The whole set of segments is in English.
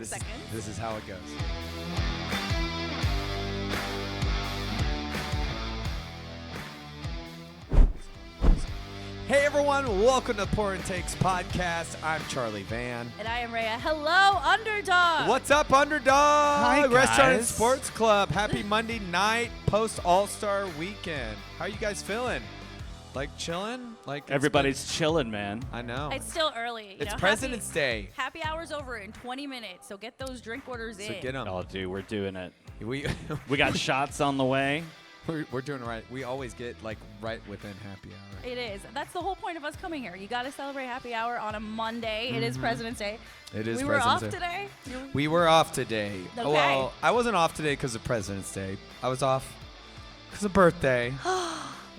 seconds. This is how it goes. Hey everyone, welcome to Pour and Takes podcast. I'm Charlie Van. And I am Rhea. Hello, Underdog. What's up, Underdog? Hi, Restaurant and guys. Sports Club. Happy Monday night, post All-Star weekend. How are you guys feeling? Like chilling? Like it's Everybody's chilling, man. been- I know. It's still early. It's President's Day. Happy hour's over in 20 minutes, so get those drink orders So in. get them. Oh, dude, we're doing it. We We got shots on the way. we're doing it right. We always get like right within happy hour. It is. That's the whole point of us coming here. You got to celebrate happy hour on a Monday. It is President's Day. It is We were off President's Day. today. We were off today. Okay. Well, I wasn't off today because of President's Day. I was off because of birthday.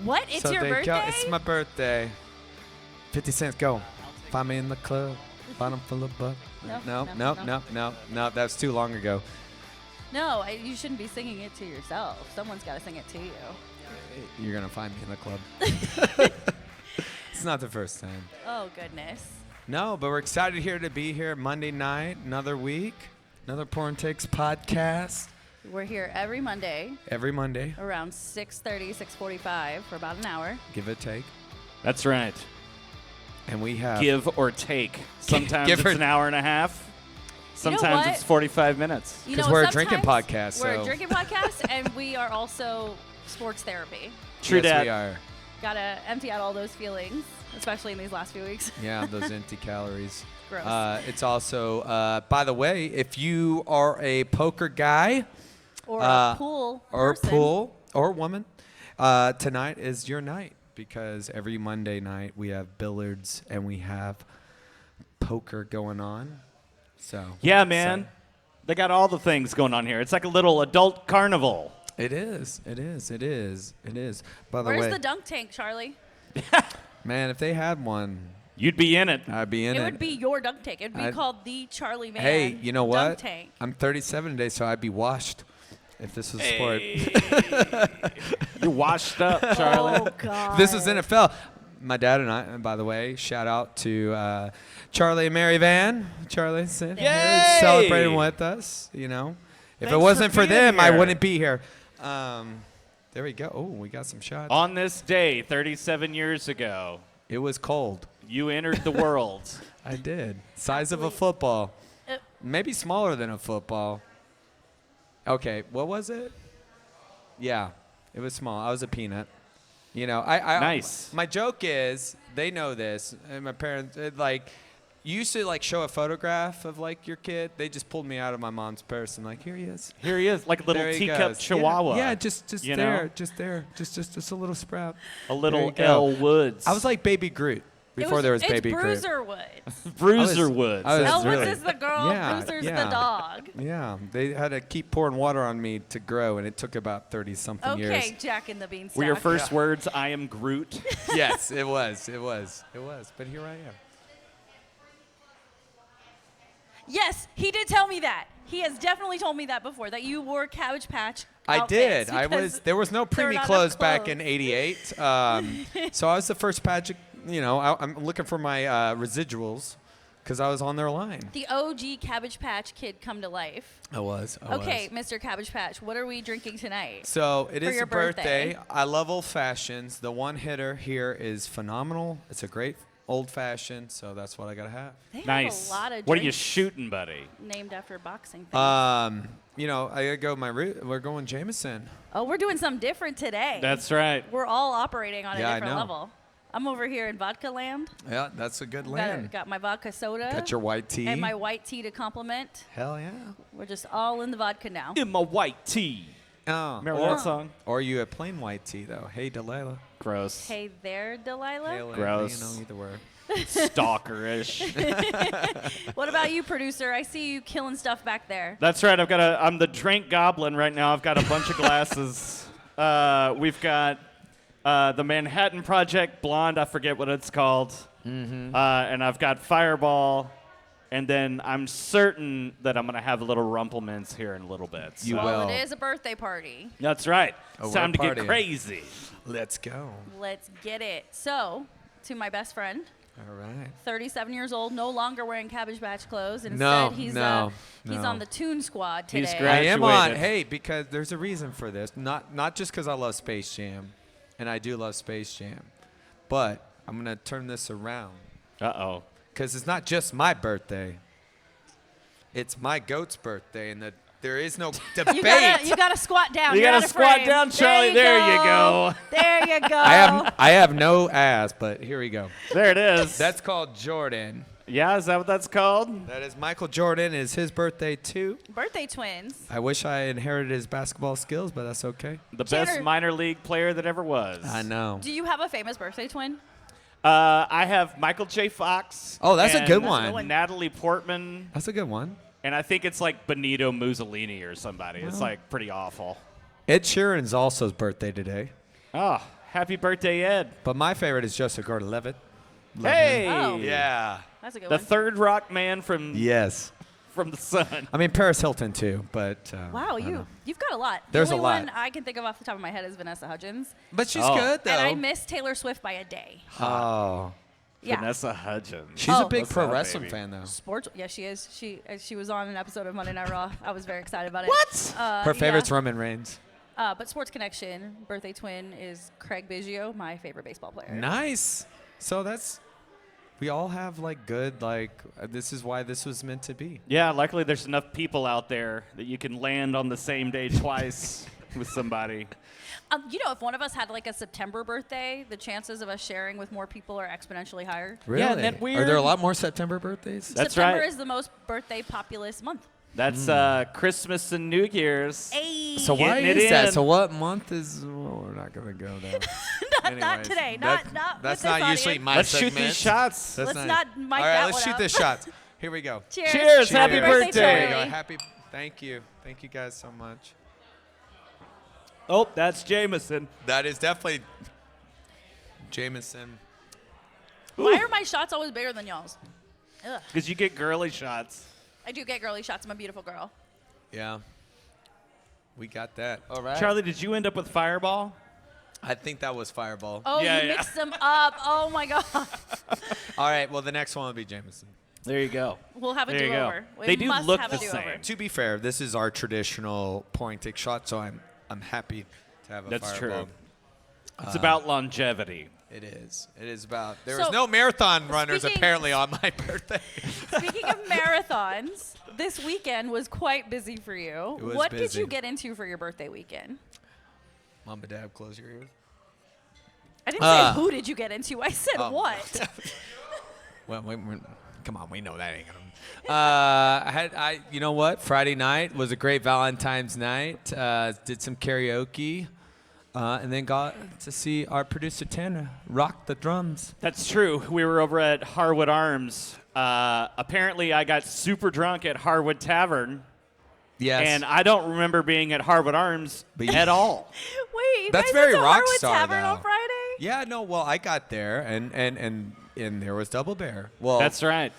What? It's So your they birthday? go- It's my birthday. 50 cents, go. Find me in the club. Bottom full of buck. No. That's too long ago. No, you shouldn't be singing it to yourself. Someone's got to sing it to you. You're going to find me in the club. It's not the first time. Oh, goodness. No, but we're excited here to be here Monday night, another week, another Porn Takes podcast. We're here every Monday Every Monday, around 6:30, 6:45 for about an hour. give or take. That's right. And we have... Give or take. Sometimes Give it's or- an hour and a half. Sometimes what? it's 45 minutes. You 'Cause know, we're a drinking sometimes podcast, We're so- a drinking podcast, and we are also sports therapy. True yes, dat. we are. Gotta empty out all those feelings, especially in these last few weeks. Yeah, those empty calories. Gross. It's also, by the way, if you are a poker guy Or a pool or person. pool or woman, tonight is your night because every Monday night we have billiards and we have poker going on. So Yeah, man. They got all the things going on here. It's like a little adult carnival. It is. By the Where's way, the dunk tank, Charlie? man, if they had one, You'd be in it. I'd be in It it. would be your dunk tank. It'd be I'd- called the Charlie Van Hey, you know dunk what? tank. I'm 37 today, so I'd be washed if this was sport. You're washed up, Charlie. Oh, God. This is NFL. My dad and I, and by the way, shout out to Charlie and Mary Van. Charlie sitting here Yay! celebrating with us. You know, if Thanks it wasn't for for being them, I here. wouldn't be here. There we go. Oh, we got some shots. On this day, 37 years ago, It was cold. you entered the world. I did. Size of a football. Uh, Maybe smaller than a football. Okay, what was it? Yeah, it was small. I was a peanut. You know, I Nice. My joke is they know this, and my parents like. You used to like show a photograph of like your kid. They just pulled me out of my mom's purse and like, here he is. Here he is, like a little There he teacup goes. chihuahua. Yeah, just you there, know? just there, just a little sprout. A There little you go. L Woods. I was like Baby Groot before there was Baby Groot. It's Bruiser Woods. Bruiser Woods. I was That's El Woods really- is the girl. Yeah, Bruiser's yeah. the dog. Yeah, they had to keep pouring water on me to grow, and it took about 30-something years. Okay, Jack and the Beanstalk. Were your first words, I am Groot? Yes, it was. But here I am. Yes, he did tell me that. He has definitely told me that before, that you wore Cabbage Patch I outfits did. because There was no there were preemie not clothes enough back in clothes. '88. So I was the first pageant. You know, I'm looking for my residuals because I was on their line. The OG Cabbage Patch kid come to life. I was. Okay, Mr. Cabbage Patch, what are we drinking tonight? So it For is your a birthday. birthday. I love old fashions. The one hitter here is phenomenal. It's a great old fashioned, so that's what I gotta have. They have Nice. a lot of What are you drinks shooting, buddy? named after boxing things. You know, I gotta go my route. We're going Jameson. Oh, we're doing something different today. That's right. We're all operating on Yeah, a I different know. level. I'm over here in vodka land. Yeah, that's a good land. Got my vodka soda. Got your white tea. And my white tea to complement. Hell yeah. We're just all in the vodka now. In my white tee. Oh, Remember or, that song? or you have plain white tea though. Hey, Delilah. Gross. Hey there, Delilah. Hey, Gross. You know, either way. Stalkerish. What about you, producer? I see you killing stuff back there. That's right. I'm the drink goblin right now. I've got a bunch of glasses. We've got the Manhattan Project Blonde. I forget what it's called. And I've got Fireball. And then I'm certain that I'm going to have a little Rumplemans here in a little bit. You So- will. Well, it is a birthday party. That's right. Oh, It's we're time to get partying. crazy. Let's go. Let's get it. So, to my best friend, All right. 37 years old, no longer wearing Cabbage Patch clothes. Instead, No, he's no. on the Toon Squad today. He's I great. am on. Graduated. Hey, because there's a reason for this. Not just because I love Space Jam, and I do love Space Jam, but I'm gonna turn this around Uh-oh. because it's not just my birthday. It's my goat's birthday, and there is no debate. You gotta squat down. You You're gotta out of squat frame. down, Charlie. There you go. There you go. I have no ass, but here we go. There it is. That's called Jordan. Yeah, is that what that's called? That is Michael Jordan. It's his birthday too. Birthday twins. I wish I inherited his basketball skills, but that's okay. The Tanner. best minor league player that ever was. I know. Do you have a famous birthday twin? I have Michael J. Fox. Oh, that's a and good one. Natalie Portman. That's a good one. And I think it's like Benito Mussolini or somebody. It's like pretty awful. Ed Sheeran's also his birthday today. Oh, happy birthday, Ed. But my favorite is Joseph Gordon-Levitt. Hey. Oh. Yeah. That's a good The one. third rock man from Yes. from the sun. I mean, Paris Hilton, too, but... Wow, I don't know. you've got a lot. There's the a only lot. one I can think of off the top of my head is Vanessa Hudgens. But she's Oh. good, though. And I miss Taylor Swift by a day. Oh. Yeah. Vanessa Hudgens. She's Oh. a big What's pro up, wrestling baby? fan, though. Sports. Yeah, she is. She was on an episode of Monday Night Raw. I was very excited about it. What? Her favorite's yeah. Roman Reigns. But Sports Connection, birthday twin is Craig Biggio, my favorite baseball player. Nice. So that's... We all have, like, good, like... this is why this was meant to be. Yeah, luckily there's enough people out there that you can land on the same day twice with somebody. If one of us had like a September birthday, the chances of us sharing with more people are exponentially higher. Really? Yeah, isn't that Are there a weird? lot more September birthdays? That's September right. is the most birthday populous month. That's Christmas and New Year's. Hey. So why Getting it is that? in. So what month is... Well, we're not going to go there. not Anyways, today. that- Not That's with not this usually audience. my Let's shoot segment. these shots. That's Let's not mic All right, that let's one shoot up. this shot. Here we go. Cheers. Cheers. Happy birthday. There we go. Charlie. Happy. Thank you. Thank you guys so much. Oh, that's Jameson. That is definitely Jameson. Why are my shots always bigger than y'all's? Ugh. Because you get girly shots. I do get girly shots. I'm a beautiful girl. Yeah. We got that. All right. Charlie, did you end up with Fireball? I think that was Fireball. Oh, Yeah, you yeah. mixed them up. Oh my god. All right. Well, the next one will be Jameson. There you go. We'll have a There you go. do-over. We They do must look have the a do-over. same. To be fair, this is our traditional point take shot, so I'm happy to have a That's Fireball. true. It's about longevity. It is. It is about. There So, was no marathon runners speaking- apparently on my birthday. Speaking of marathons, this weekend was quite busy for you. It was What did busy. you get into for your birthday weekend? Mom and Dad, close your ears. I didn't say who did you get into. I said Oh. what. Well, come on, we know that ain't gonna. You know what? Friday night was a great Valentine's night. Did some karaoke, and then got to see our producer Tanner rock the drums. That's true. We were over at Harwood Arms. Apparently, I got super drunk at Harwood Tavern, Yes, and I don't remember being at Harwood Arms But you- at all. Wait, you That's guys very went to rock Harwood star, Tavern on though. Friday? yeah, no. Well, I got there, and there was Double Bear. Well, That's right.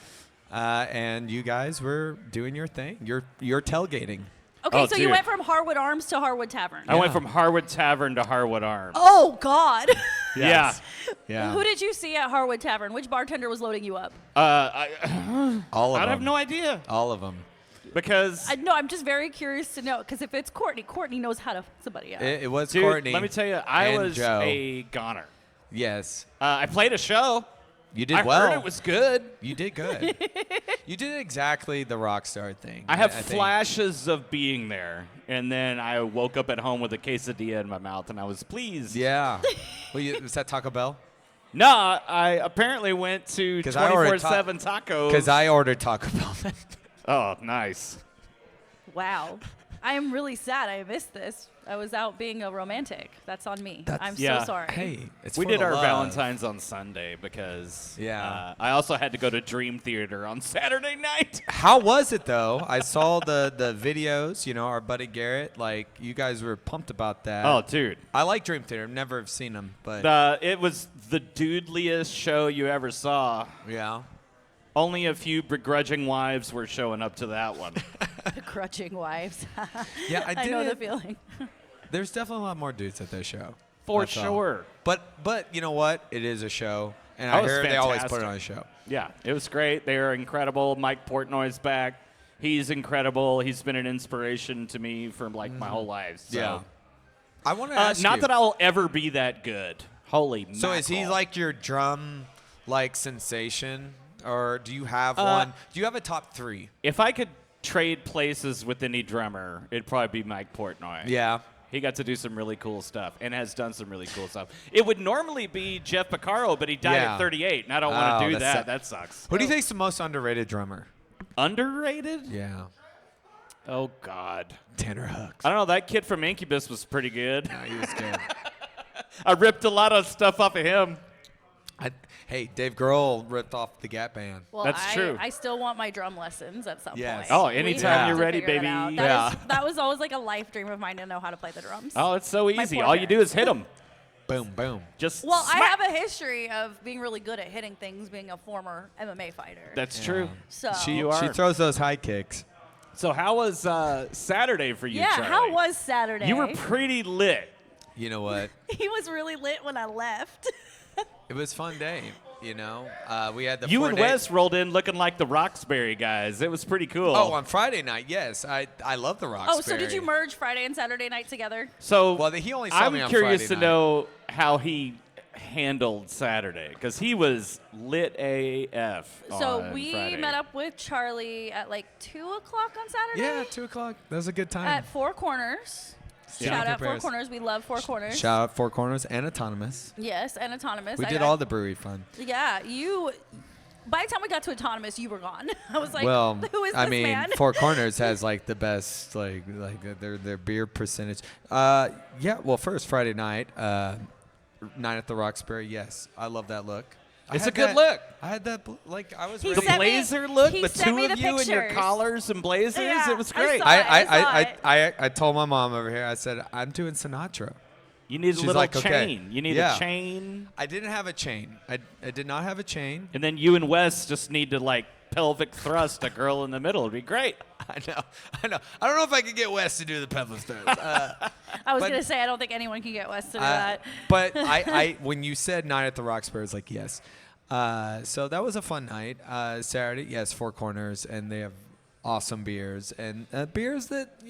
and you guys were doing your thing. You're tailgating. Okay, Oh, so you dude. went from Harwood Arms to Harwood Tavern. I went Yeah. from Harwood Tavern to Harwood Arms. Oh God. Yes. Yeah. Yeah. Who did you see at Harwood Tavern? Which bartender was loading you up? All of I them. have no idea All of them. because I'm just very curious to know because if it's Courtney knows how to fuck somebody up. It was dude, Courtney. let me tell you, I and was Joe. a goner. Yes. I played a show. You did I well. heard it was good. You did good. You did exactly the rock star thing. I have think. flashes of being there, and then I woke up at home with a quesadilla in my mouth, and I was pleased. Yeah. Was that Taco Bell? No, I apparently went to 'Cause I ordered 24/7 tacos. Because I ordered Taco Bell. Oh, nice. Wow. I am really sad I missed this. I was out being a romantic. That's on me. I'm Yeah. so sorry. Hey, it's We for did the our love. Valentine's on Sunday because Yeah. I also had to go to Dream Theater on Saturday night. How was it though? I saw the videos. You know, our buddy Garrett. Like you guys were pumped about that. Oh, dude. I like Dream Theater. Never have seen them, but It was the dudeliest show you ever saw. yeah. Only a few begrudging wives were showing up to that one. Begrudging wives. Yeah, I I know the did. feeling. There's definitely a lot more dudes at this show. For That's all. sure. But you know what? It is a show, And That I was hear they always put it fantastic. on a show. Yeah, it was great. They were incredible. Mike Portnoy's back. He's incredible. He's been an inspiration to me for like my whole life. So. Yeah. I want to ask Not you. that I'll ever be that good. Holy So is he mackerel. like your drum like sensation, or do you have one? Do you have a top 3? If I could trade places with any drummer, it'd probably be Mike Portnoy. Yeah. He got to do some really cool stuff and has done some really cool stuff. It would normally be Jeff Porcaro, but he died Yeah. at 38, and I don't want to do that's that. sad. That sucks. Who do you think's the most underrated drummer? Underrated? Yeah. Oh, God. Tanner Hooks. I don't know. That kid from Incubus was pretty good. No, he was good. I ripped a lot of stuff off of him. Hey, Dave Grohl ripped off the Gap Band. Well, That's true. I still want my drum lessons at some Yes. point. Oh, We anytime have you're to ready, figure that baby. out. Yeah. That was always like a life dream of mine to know how to play the drums. Oh, it's so My easy. poor All you do parents. is hit them. Boom, boom. Just Well, I smack. have a history of being really good at hitting things, being a former MMA fighter. That's true. so You She are. throws those high kicks. So how was Saturday for you, yeah, Charlie? how was Saturday? You were pretty lit. You know what? He was really lit when I left. It was a fun day. You know, we had the You 4 and day- Wes rolled in looking like the Roxbury guys. It was pretty cool. Oh, on Friday night, yes. I love the Roxbury. Oh, so did you merge Friday and Saturday night together? so Well, he only saw me I'm on curious Friday to night. know how he handled Saturday because he was lit AF. So on we Friday. met up with Charlie at like 2 o'clock on Saturday. Yeah, 2 o'clock. That was a good time. At Four Corners. Yeah. Shout out Four Compares. Corners. We love Four Corners. Shout out Four Corners and Autonomous. Yes, and Autonomous. We did all the brewery fun. Yeah, you. By the time we got to Autonomous, you were gone. I was like, Well, who is I this mean, man? Four Corners has like the best their beer percentage. Yeah. Well, first Friday night, night at the Roxbury. Yes, I love that look. I It's had a good that- look. I had that like I was He The ready. sent me- blazer look, he the sent two me of the you in your pictures. collars and blazers, Yeah, it was I great. saw it. I told my mom over here. I said I'm doing Sinatra. You need a She's little like, okay. chain. You need Yeah. a chain. I didn't have a chain. I did not have a chain. And then you and Wes just need to like pelvic thrust a girl in the middle. It'd be great. I know. I don't know if I could get Wes to do the pelvis throws. I was but- going to say, I don't think anyone can get Wes to do Uh, that. but I when you said night at the Roxbury, I was like, yes. So that was a fun night. Saturday, yes, Four Corners, and they have awesome beers and beers that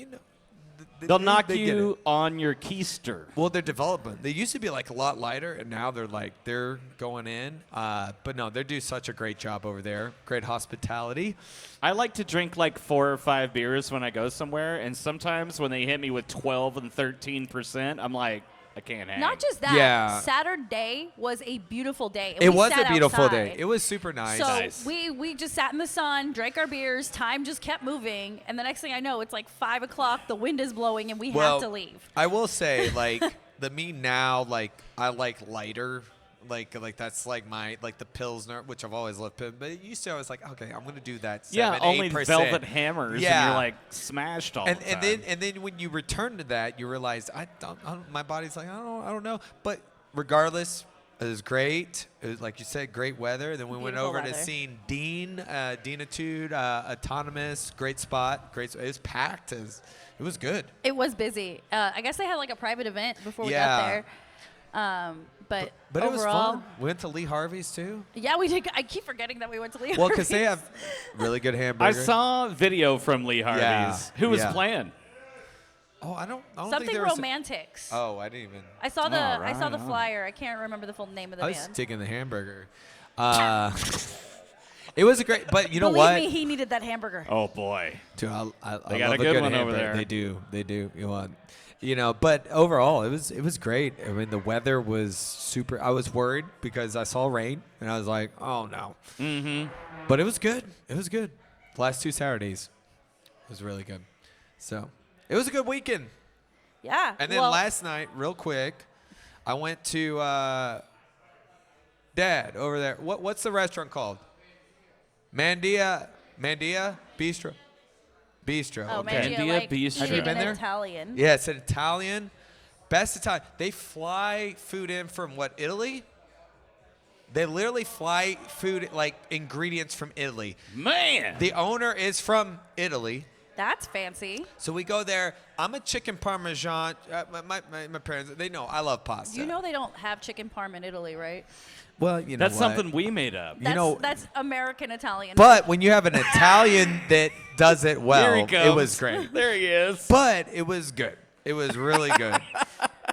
They'll knock they get you it. on your keister. Well, they're development. They used to be like a lot lighter, and now they're going in. But no, they do such a great job over there. Great hospitality. I like to drink like 4 or 5 beers when I go somewhere, and sometimes when they hit me with 12 and 13%, I'm like, I can't hang. Not just that. Yeah. Saturday was a beautiful day. and It we was sat a beautiful outside. day. It was super nice. So Nice. we just sat in the sun, drank our beers. Time just kept moving, and the next thing I know, it's like 5 o'clock. The wind is blowing, and we have to leave. I will say, like the me now, like I like lighter, like that's like my like the Pilsner, which I've always loved. But it used to, I was like, okay, I'm gonna do that. 7, only 8%. Velvet Hammers, and Yeah. you're like smashed all the time. And then when you return to that, you realize I don't my body's like I don't know. But regardless, it was great. It was like you said, great weather. Then we went Beautiful over to weather. seeing Deanitude, Autonomous, great spot. It was packed. It was good. It was busy. I guess they had like a private event before we Yeah. got there. But But it was overall, fun. We went to Lee Harvey's too. yeah, we did. I keep forgetting that we went to Lee Well, because they Harvey's. have really good I hamburger. saw video from Lee Harvey's. Yeah, Who was yeah. playing? Oh, I don't think Something there was. romantics. Oh, I didn't even. I saw the Oh, I saw the right on. flyer. I can't remember the full name of the I was band. taking the hamburger. It was a great, but you know Believe what? me, he needed that hamburger. Oh boy. Dude, I They got love a good one hamburger. over there. They do. You know, but overall, it was great. I mean, the weather was super. I was worried because I saw rain, and I was like, oh no. Mm-hmm. But it was good. It was good. The last 2 Saturdays was really good. So it was a good weekend. Yeah. And then well, last night, real quick, I went to Dad over there. What's the restaurant called? Mandia Bistro. Bistro. Oh, okay. man, Mandia like Bistro. eating Have you been in there? Italian. Yeah, it's an Italian. Best Italian. They fly food in from what, Italy? They literally fly food, like ingredients from Italy. Man. The owner is from Italy. That's fancy. So we go there. I'm a chicken parmesan. My parents, they know I love pasta. You know they don't have chicken parm in Italy, right? Well, you know That's what? something we made up. That's American Italian. But when you have an Italian that does it well, Here he comes. it was great. There he is. But it was good. It was really good.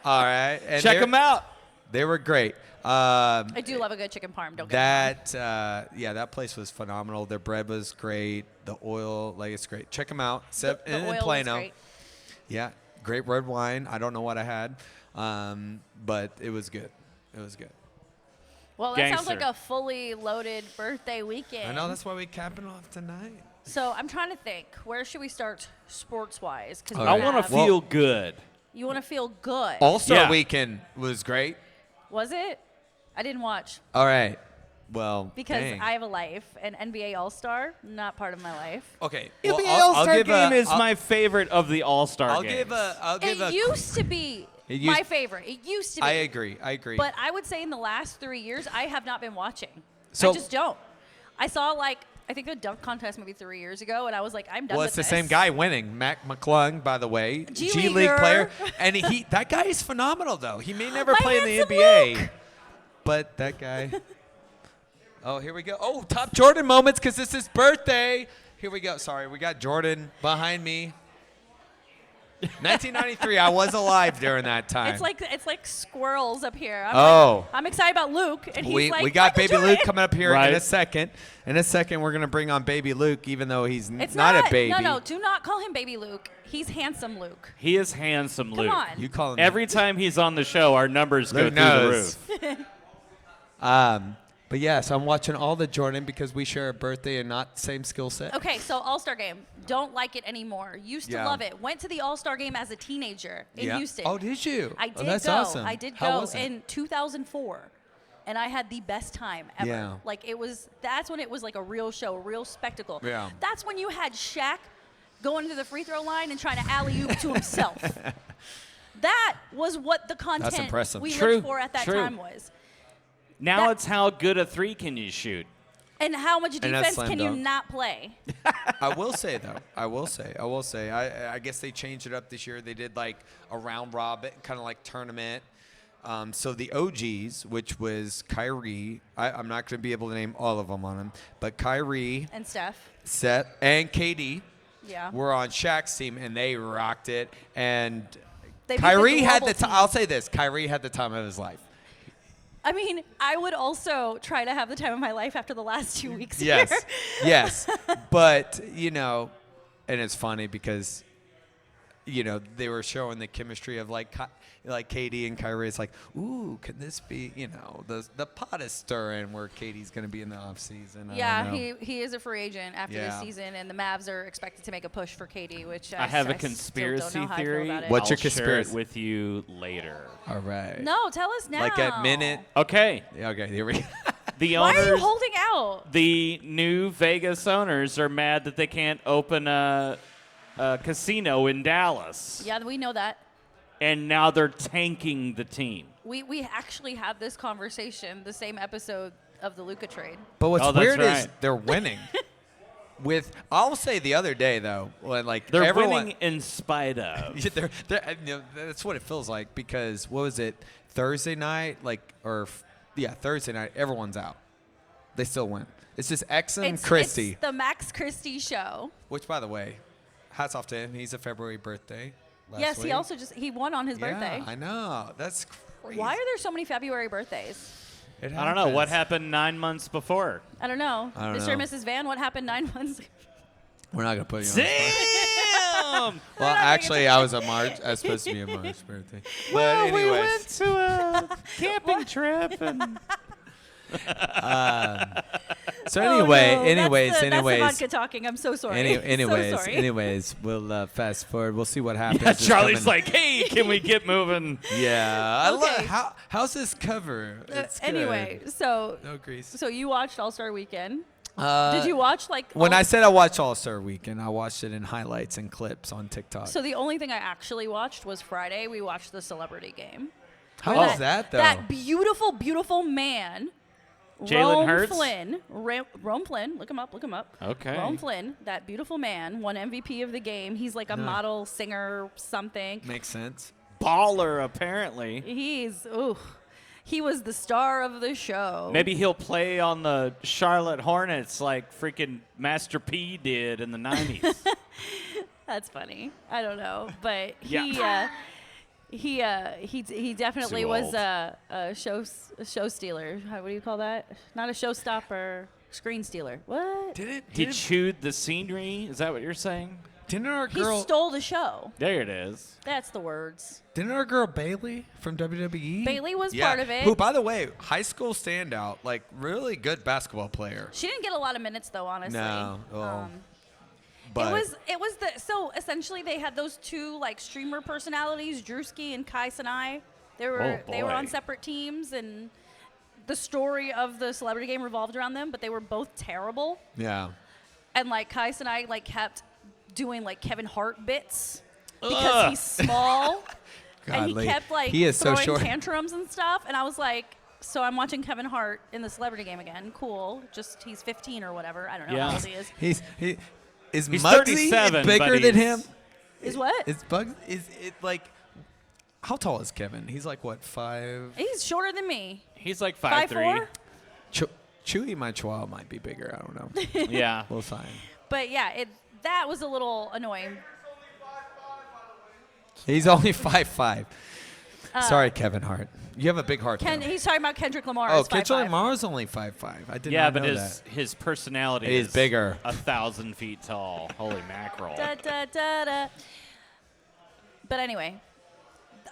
All right. And Check them out. They were great. I do love a good chicken parm. Don't get me wrong. That place was phenomenal. Their bread was great. The oil, it's great. Check them out. The in oil was Plano. great. Yeah, great red wine. I don't know what I had, but it was good. It was good. Well, that sounds Gangster. like a fully loaded birthday weekend. I know that's why we capping off tonight. So I'm trying to think. Where should we start sports-wise? Because I want to feel good. You want to feel good. All-Star Yeah. Weekend was great. Was it? I didn't watch All right. Well, because dang. I have a life. And NBA All-Star, not part of my life. Okay. The well, I'll All-Star give game is I'll- my favorite of the All-Star I'll games. give a. It used to be It used- my favorite. It used to be. I agree. But I would say in the last 3 years, I have not been watching. So- I just don't. I saw I think the dunk contest maybe 3 years ago, and I was like, I'm done Well, with it's the this. same guy winning, Mac McClung, by the way, G League Leaguer. player, and that guy is phenomenal though. He may never My play in the handsome NBA, Luke. but that guy. Oh, here we go. Oh, top Jordan moments because it's his birthday. Here we go. Sorry, we got Jordan behind me. 1993. I was alive during that time. It's like squirrels up here. I'm excited about Luke, and he's we like, got Michael Baby Jordan. Luke coming up here Right. in a second. In a second, we're gonna bring on Baby Luke, even though he's It's not a baby. No, do not call him Baby Luke. He's handsome Luke. He is handsome, Come Luke. on. You call him Every time he's on the show, our numbers go Luke through knows. the roof. But yes, I'm watching all the Jordan because we share a birthday and not same skill set. Okay, so All-Star Game. Don't like it anymore. Used to Yeah. love it. Went to the All-Star Game as a teenager in Yeah. Houston. Oh, did you? I did that's go. awesome. I did How go was it? in 2004. And I had the best time ever. Yeah. That's when it was like a real show, a real spectacle. Yeah. That's when you had Shaq going to the free throw line and trying to alley-oop to himself. That was what the content impressive. we True, looked for at that true. time was. Now That- it's how good a three can you shoot. And how much that's defense slam can you dunk. not play? I will say though. I will say. I guess they changed it up this year. They did like a round robin, kind of like tournament. So the OGs, which was Kyrie, I'm not going to be able to name all of them on them, but Kyrie, And Steph. Seth, and KD Yeah. were on Shaq's team, and they rocked it. And They beat Kyrie had global the time. team. I'll say this: Kyrie had the time of his life. I mean, I would also try to have the time of my life after the last 2 weeks Yes, here. yes, but and it's funny because they were showing the chemistry of like Katie and Kyrie. It's like, ooh, can this be the pot is stirring where Katie's going to be in the off season? I Yeah, don't know. he is a free agent after this Yeah. season, and the Mavs are expected to make a push for KD, which I have a still don't conspiracy know how I feel theory. about it. What's your I'll share it conspiracy? with you later. All right. No, tell us now. Like at minute. Okay. Yeah, okay, here we go. The Why are you owners, holding out? the new Vegas owners are mad that they can't open a casino in Dallas. Yeah, we know that. And now they're tanking the team. We actually had this conversation, the same episode of the Luka trade. But what's Oh, that's weird is right. they're winning. I'll say the other day though, when They're everyone, winning in spite of. Yeah, that's what it feels like because what was it Thursday night Thursday night everyone's out, they still win. It's just X and Christie, It's the Max Christie show. which by the way, hats off to him. He's a February birthday. Yes, week. he also he won on his yeah, birthday. I know, that's crazy. Why are there so many February birthdays? It I don't know. What happens. happened 9 months before? I don't know. I don't Mr. know. and Mrs. Van, what happened 9 months ago? We're not gonna put you on. The spot. Damn! Well, actually, I was supposed to be a March birthday. But anyways. we went to a camping trip and So Oh, anyway, no. anyways, that's anyways. the vodka talking. I'm so sorry. Anyways, so sorry. anyways, we'll fast forward. We'll see what happens. yeah, this Charlie's coming- like, "Hey, can we get moving?" yeah. I Okay. love how's this cover? It's good. Anyway, so no grease. so you watched All Star Weekend. Did you watch When all- I said I watched All Star Weekend, I watched it in highlights and clips on TikTok. So the only thing I actually watched was Friday. We watched the Celebrity Game. How Where was that though? That beautiful, beautiful man Jalen Hurts? Rome Flynn, look him up. Okay. Rome Flynn, that beautiful man, won MVP of the game. He's like a model, singer, something. Makes sense. Baller, apparently. He was the star of the show. Maybe he'll play on the Charlotte Hornets like freaking Master P did in the 90s. That's funny. I don't know, but Yeah. he definitely Too was old. a show stealer. What do you call that? Not a showstopper, screen stealer. What? He chewed the scenery. Is that what you're saying? Didn't our He girl stole the show. There it is. That's the words. Didn't our girl Bailey from WWE? Bailey was part of it. Who, by the way, high school standout, like really good basketball player. She didn't get a lot of minutes though, honestly. No. But It was so essentially they had those two like streamer personalities, Drewski and Kai Sinai. They were boy. on separate teams, and the story of the celebrity game revolved around them, but they were both terrible. yeah. And like Kai Sinai like kept doing like Kevin Hart bits because he's small. And he Godly. kept like He is so throwing short. tantrums and stuff, and I was like, so I'm watching Kevin Hart in the celebrity game again. Cool. Just he's 15 or whatever. I don't know Yeah. how old he is. Is He's Muggsy 37, bigger but than he's- him? Is what? Is Bugs? Is it like? How tall is Kevin? He's like what, 5? He's shorter than me. He's like 5'4". 5'3". Chewy, my chihuahua, might be bigger. I don't know. Yeah. We'll find. But yeah, that was a little annoying. He's only 5'5". Sorry, Kevin Hart. You have a big heart. though. He's talking about Kendrick Lamar. Oh, as 5'5". Kendrick Lamar's only 5'5". I did Yeah, not but know that. his personality He is bigger. 1,000 feet tall. Holy mackerel. Da, da, da, da. But anyway,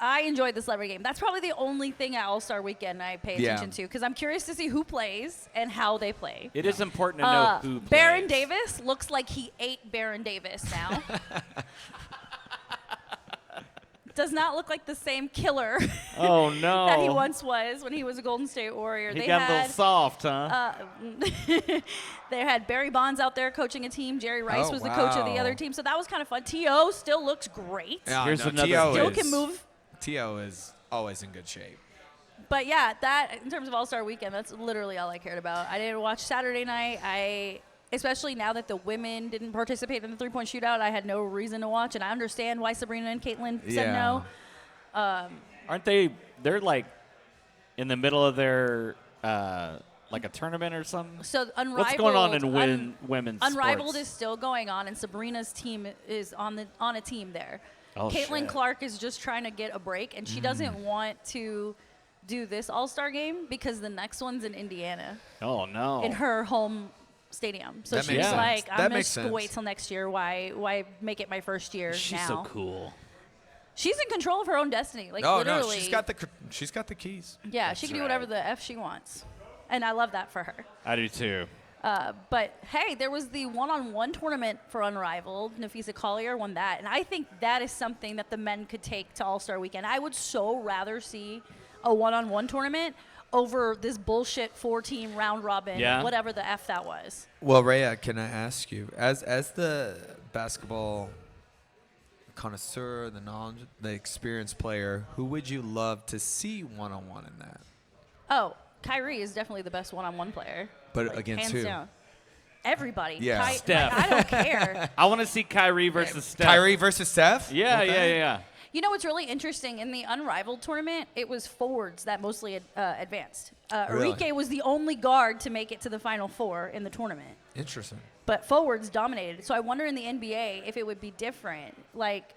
I enjoyed the celebrity game. That's probably the only thing at All-Star Weekend I pay Yeah. attention to because I'm curious to see who plays and how they play. It is important to know who plays. Baron Davis looks like he ate Baron Davis now. Does not look like the same killer Oh, no. that he once was when he was a Golden State Warrior. He got a little soft, huh? They had Barry Bonds out there coaching a team. Jerry Rice Oh, was the coach of the wow. other team. So that was kind of fun. T.O. still looks great. Yeah, Here's no, another- T.O. Still is- can move. T.O. is always in good shape. But yeah, that in terms of All-Star Weekend, that's literally all I cared about. I didn't watch Saturday night. Especially now that the women didn't participate in the three-point shootout, I had no reason to watch, and I understand why Sabrina and Caitlin said no. Aren't they? They're like in the middle of their like a tournament or something. So Unrivaled. What's going on in women's Unrivaled sports? is still going on, and Sabrina's team is on a team there. Oh, Caitlin shit. Clark is just trying to get a break, and she doesn't want to do this All-Star game because the next one's in Indiana, Oh no. in her home stadium. So That she's makes sense. like, That I'm gonna makes just sense. wait till next year. Why make it my first year She's now? so cool. She's in control of her own destiny. Like No, literally. she's got the keys. Yeah, she can do whatever right. the F she wants. And I love that for her. I do too. But hey, there was the one-on-one tournament for Unrivaled. Nafisa Collier won that. And I think that is something that the men could take to All-Star Weekend. I would so rather see a one-on-one tournament over this bullshit 4-team round robin, Yeah. whatever the F that was. Well, Rhea, can I ask you, as the basketball connoisseur, the experienced player, who would you love to see one-on-one in that? Oh, Kyrie is definitely the best one-on-one player. But against hands who? down. Everybody. Yeah. Steph. I don't care. I want to see Kyrie versus Steph. Kyrie versus Steph? Yeah, Okay. yeah. You know what's really interesting? In the Unrivaled tournament, it was forwards that mostly advanced. Really? Enrique was the only guard to make it to the Final Four in the tournament. Interesting. But forwards dominated. So I wonder in the NBA if it would be different. Like,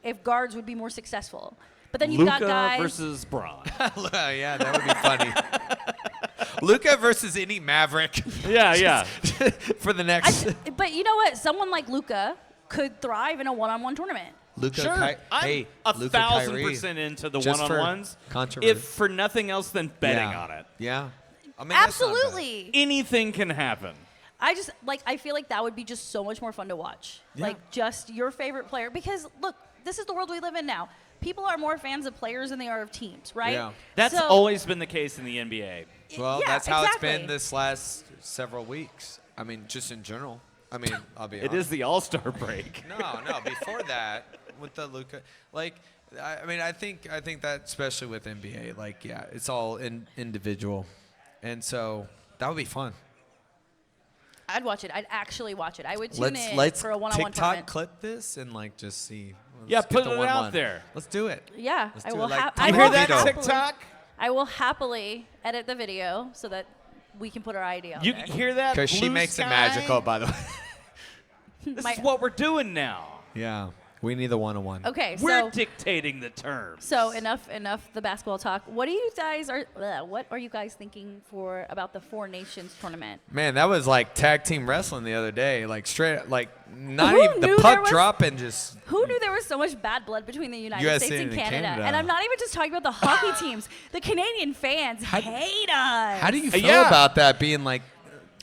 if guards would be more successful. But then you've got Luka guys. versus Braun. Yeah, that would be funny. Luka versus any Maverick yeah. for the next. But you know what? Someone like Luka could thrive in a one-on-one tournament. Luka, Sure. I'm hey, Luka, 1,000% into the Just for one-on-ones. controversy. If for nothing else than betting on it. Yeah. I mean, that's not bad. Absolutely. Anything can happen. I feel like that would be just so much more fun to watch. Yeah. Like, just your favorite player. Because, look, this is the world we live in now. People are more fans of players than they are of teams, right? Yeah. That's So- always been the case in the NBA. Well, yeah, that's how exactly. it's been this last several weeks. I mean, just in general. I mean, I'll be It honest. is the All-Star break. No. Before that, with the Luka, like, I mean, I think that especially with NBA, like, yeah, it's all individual. And so that would be fun. I'd watch it. I'd actually watch it. I would tune Let's in for a one-on-one TikTok tournament. clip this and like just see. Let's Yeah, get put the it 1-1. out there. Let's do it. Yeah, Let's I do will. it like I You will hear that, happily- TikTok? I will happily edit the video so that we can put our idea out You there. hear that? Because she Blue makes it sky? magical, by the way. This My- is what we're doing now. Yeah, we need the 1-on-1. Okay, We're so dictating the terms. so enough the basketball talk. What are you guys thinking for about the Four Nations tournament? Man, that was like tag team wrestling the other day. Like straight, like not Who even the knew puck there was- drop and just. Who knew there was so much bad blood between the United USA States and and Canada? Canada. And I'm not even just talking about the hockey teams. The Canadian fans hate us. How do you feel Yeah. about that being like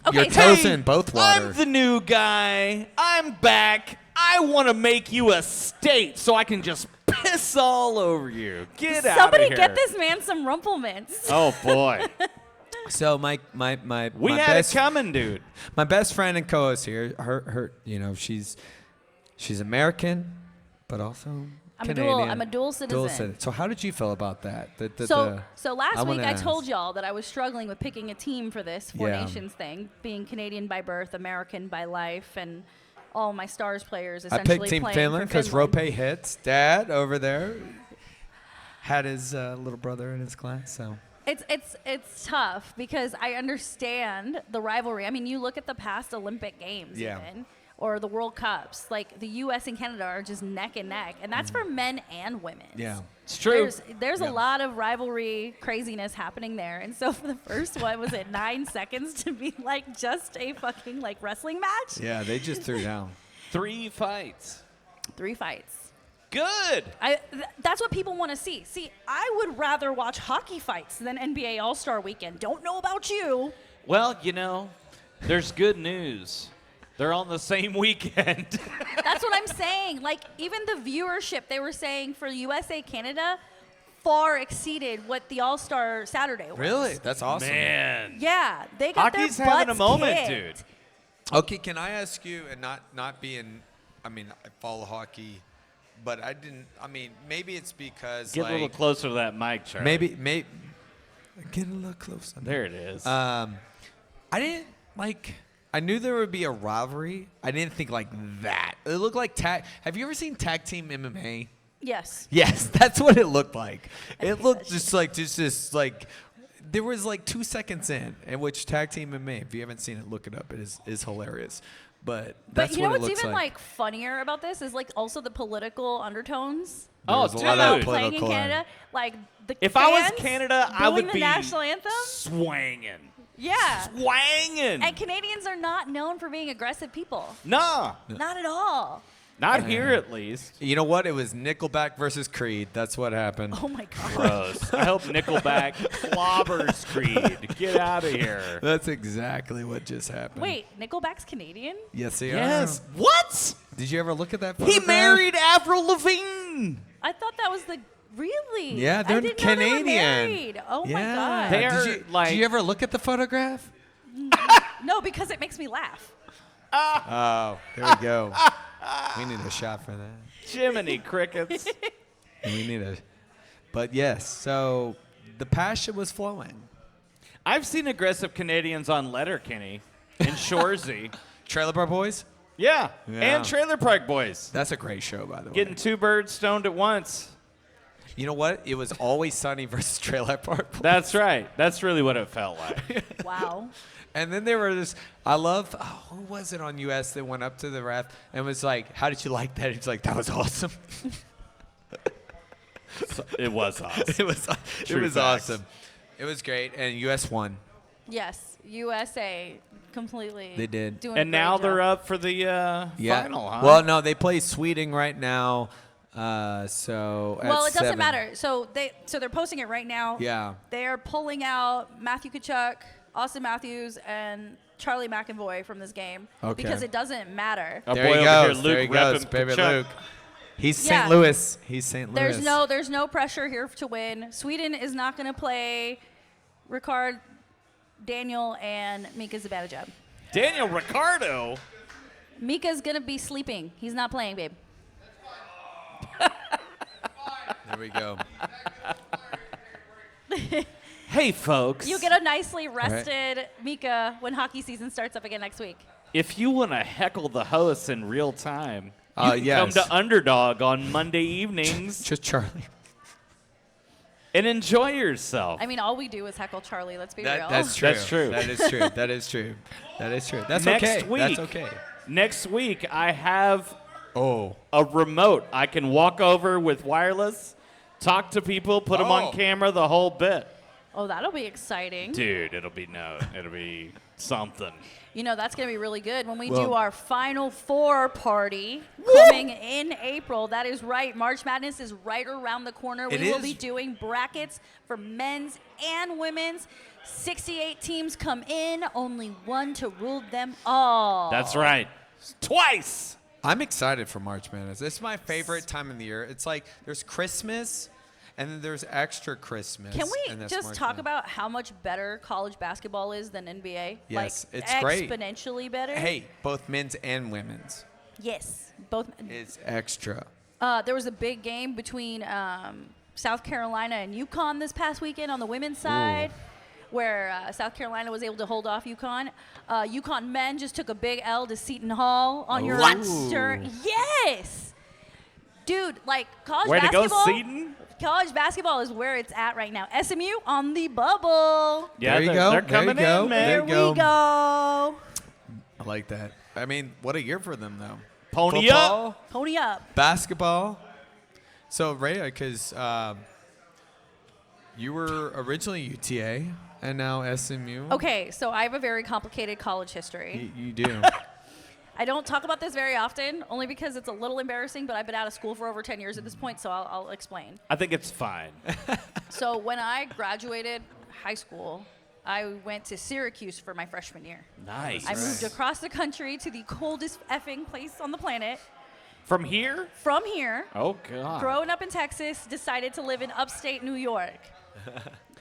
Okay, your so- toes in both water? I'm the new guy. I'm back. I want to make you a state so I can just piss all over you. Get out of Somebody here. get this man some rumplements. Oh, boy. So my We my had best it coming, dude. my best friend and co-host here, her she's American, but also Canadian. I'm a dual citizen. So how did you feel about that? So last week wanna I ask. told y'all that I was struggling with picking a team for this Four Yeah. Nations thing, being Canadian by birth, American by life, and all my stars players I essentially picked Team playing Finland for because Finland. Rope hits. Dad over there had his little brother in his class. So It's tough because I understand the rivalry. I mean, you look at the past Olympic Games Yeah. even, or the World Cups. Like the U.S. and Canada are just neck and neck, and that's for men and women. yeah. It's true. There's Yeah. a lot of rivalry craziness happening there, and so for the first one, was it 9 seconds to be like just a fucking like wrestling match? Yeah, they just threw down. 3 fights. 3 fights. Good. That's what people want to see. See, I would rather watch hockey fights than NBA All-Star Weekend. Don't know about you. Well, there's good news. They're on the same weekend. That's what I'm saying. Like, even the viewership they were saying for USA Canada far exceeded what the All-Star Saturday was. Really? That's awesome. Man. Yeah, they got Hockey's their having butts a moment, kicked. dude. Okay, can I ask you, and not being, I mean, I follow hockey, but I didn't. I mean, maybe it's because Get like a little closer to that mic, Charlie. maybe get a little closer. There it is. I didn't like. I knew there would be a rivalry. I didn't think like that. It looked like tag. Have you ever seen tag team MMA? Yes. Yes, that's what it looked like. It hate looked that just like this like there was like 2 seconds in which tag team MMA. If you haven't seen it, look it up. It is hilarious. But that's But you know what it what's looks even like. like funnier about this is like also the political undertones. Oh, was a dude. lot of Playing in political- Canada, like the If I was fans Canada, I booing would the be national anthem. swanging. Yeah. Swanging. And Canadians are not known for being aggressive people. Nah, Not at all. not here at least. You know what? It was Nickelback versus Creed. That's what happened. Oh my god. Gross. I hope Nickelback clobbers Creed. Get out of here. That's exactly what just happened. Wait, Nickelback's Canadian? Yes, they Yes. are. What? Did you ever look at that? He photograph? married Avril Lavigne. I thought that was the really. Yeah, they're I didn't know they were Canadian. married. Oh my Yeah. god. They are- Did you ever look at the photograph? No, because it makes me laugh. Oh, there we go. We need a shot for that. Jiminy Crickets. We need a. But yes, so the passion was flowing. I've seen aggressive Canadians on Letterkenny in Shoresy. Trailer Park Boys. Yeah. Yeah. And Trailer Park Boys. That's a great show, by the way. Getting 2 birds stoned at once. You know what? It was Always Sunny versus Trailer Park Boys. That's right. That's really what it felt like. Wow. And then there were this. I love. Oh, who was it on US that went up to the ref and was like, "How did you like that?" He's like, "That was awesome." It was awesome. It was. It True was facts. awesome. It was great, and US won. Yes, USA completely. They did. Doing a And great now they're job. up for the final, huh? Well, no, they play Sweden right now. So. Well, at it doesn't 7. matter. So they're posting it right now. Yeah. They're pulling out Matthew Tkachuk, Austin Matthews, and Charlie McAvoy from this game Okay. because it doesn't matter. Our There boy he over goes. here, Luke, There he goes, repping baby Kachuk. Luke. He's Yeah. St. Louis. He's St. Louis. There's no pressure here to win. Sweden is not going to play Ricard, Daniel, and Mika Zibanejad. Daniel Ricciardo. Mika's going to be sleeping. He's not playing, babe. There we go. Hey, folks. You get a nicely rested Mika when hockey season starts up again next week. If you want to heckle the hosts in real time, you can yes. come to Underdog on Monday evenings Just Charlie. and enjoy yourself. I mean, all we do is heckle Charlie. Let's be real. That's true. That's true. That is true. That is true. That is true. That's Next okay. week. That's okay. Next week, I have Oh. a remote. I can walk over with wireless, talk to people, put them Oh. on camera, the whole bit. Oh, that'll be exciting. Dude, it'll be something. You know, that's going to be really good when we Well- do our Final Four party coming in April. That is right. March Madness is right around the corner. It We will is. be doing brackets for men's and women's. 68 teams come in, only one to rule them all. That's right. Twice. I'm excited for March Madness. It's my favorite time of the year. It's like there's Christmas, and then there's extra Christmas. Can we and that's just March talk Madness. about how much better college basketball is than NBA? Yes, like, it's great. Exponentially better? Hey, both men's and women's. Yes. Both. It's extra. There was a big game between South Carolina and UConn this past weekend on the women's side, where South Carolina was able to hold off UConn. UConn men just took a big L to Seton Hall on your stern. Yes, dude, like college Way to go, basketball. Seton. College basketball is where it's at right now. SMU on the bubble. Yeah, There you they're, go. they're There you coming go. in, man. There Here you go. we go. I like that. I mean, what a year for them, though. Pony Football, up. Pony up. basketball. So, Rhea, because you were originally UTA and now SMU. Okay, so I have a very complicated college history. You do. I don't talk about this very often, only because it's a little embarrassing, but I've been out of school for over 10 years at this point, so I'll explain. I think it's fine. So when I graduated high school, I went to Syracuse for my freshman year. Nice. I moved across the country to the coldest effing place on the planet. From here? From here, Oh, God. growing up in Texas, decided to live in upstate New York.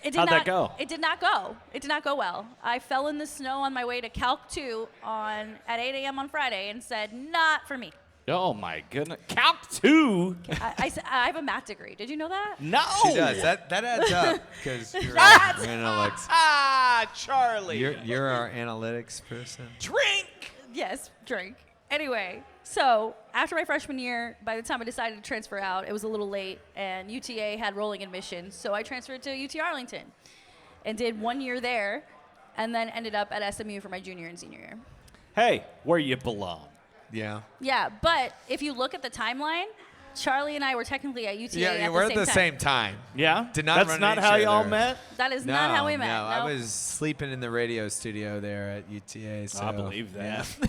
It did How'd not that go? It did not go. It did not go well. I fell in the snow on my way to Calc 2 at 8 a.m. on Friday and said, not for me. Oh, my goodness. Calc 2? I have a math degree. Did you know that? No. She does. That adds up because you're That our analytics. Ah, Charlie. You're our analytics person. Drink. Yes, drink. Anyway, so after my freshman year, by the time I decided to transfer out, it was a little late, and UTA had rolling admissions, so I transferred to UT Arlington and did 1 year there, and then ended up at SMU for my junior and senior year. Hey, where you belong. Yeah. Yeah, but if you look at the timeline, Charlie and I were technically at UTA Yeah, we're at the time. same time. Yeah? Did not That's run not into how each y'all other. met? That is not how we met. No, I Nope. was sleeping in the radio studio there at UTA. So, I believe that. yeah.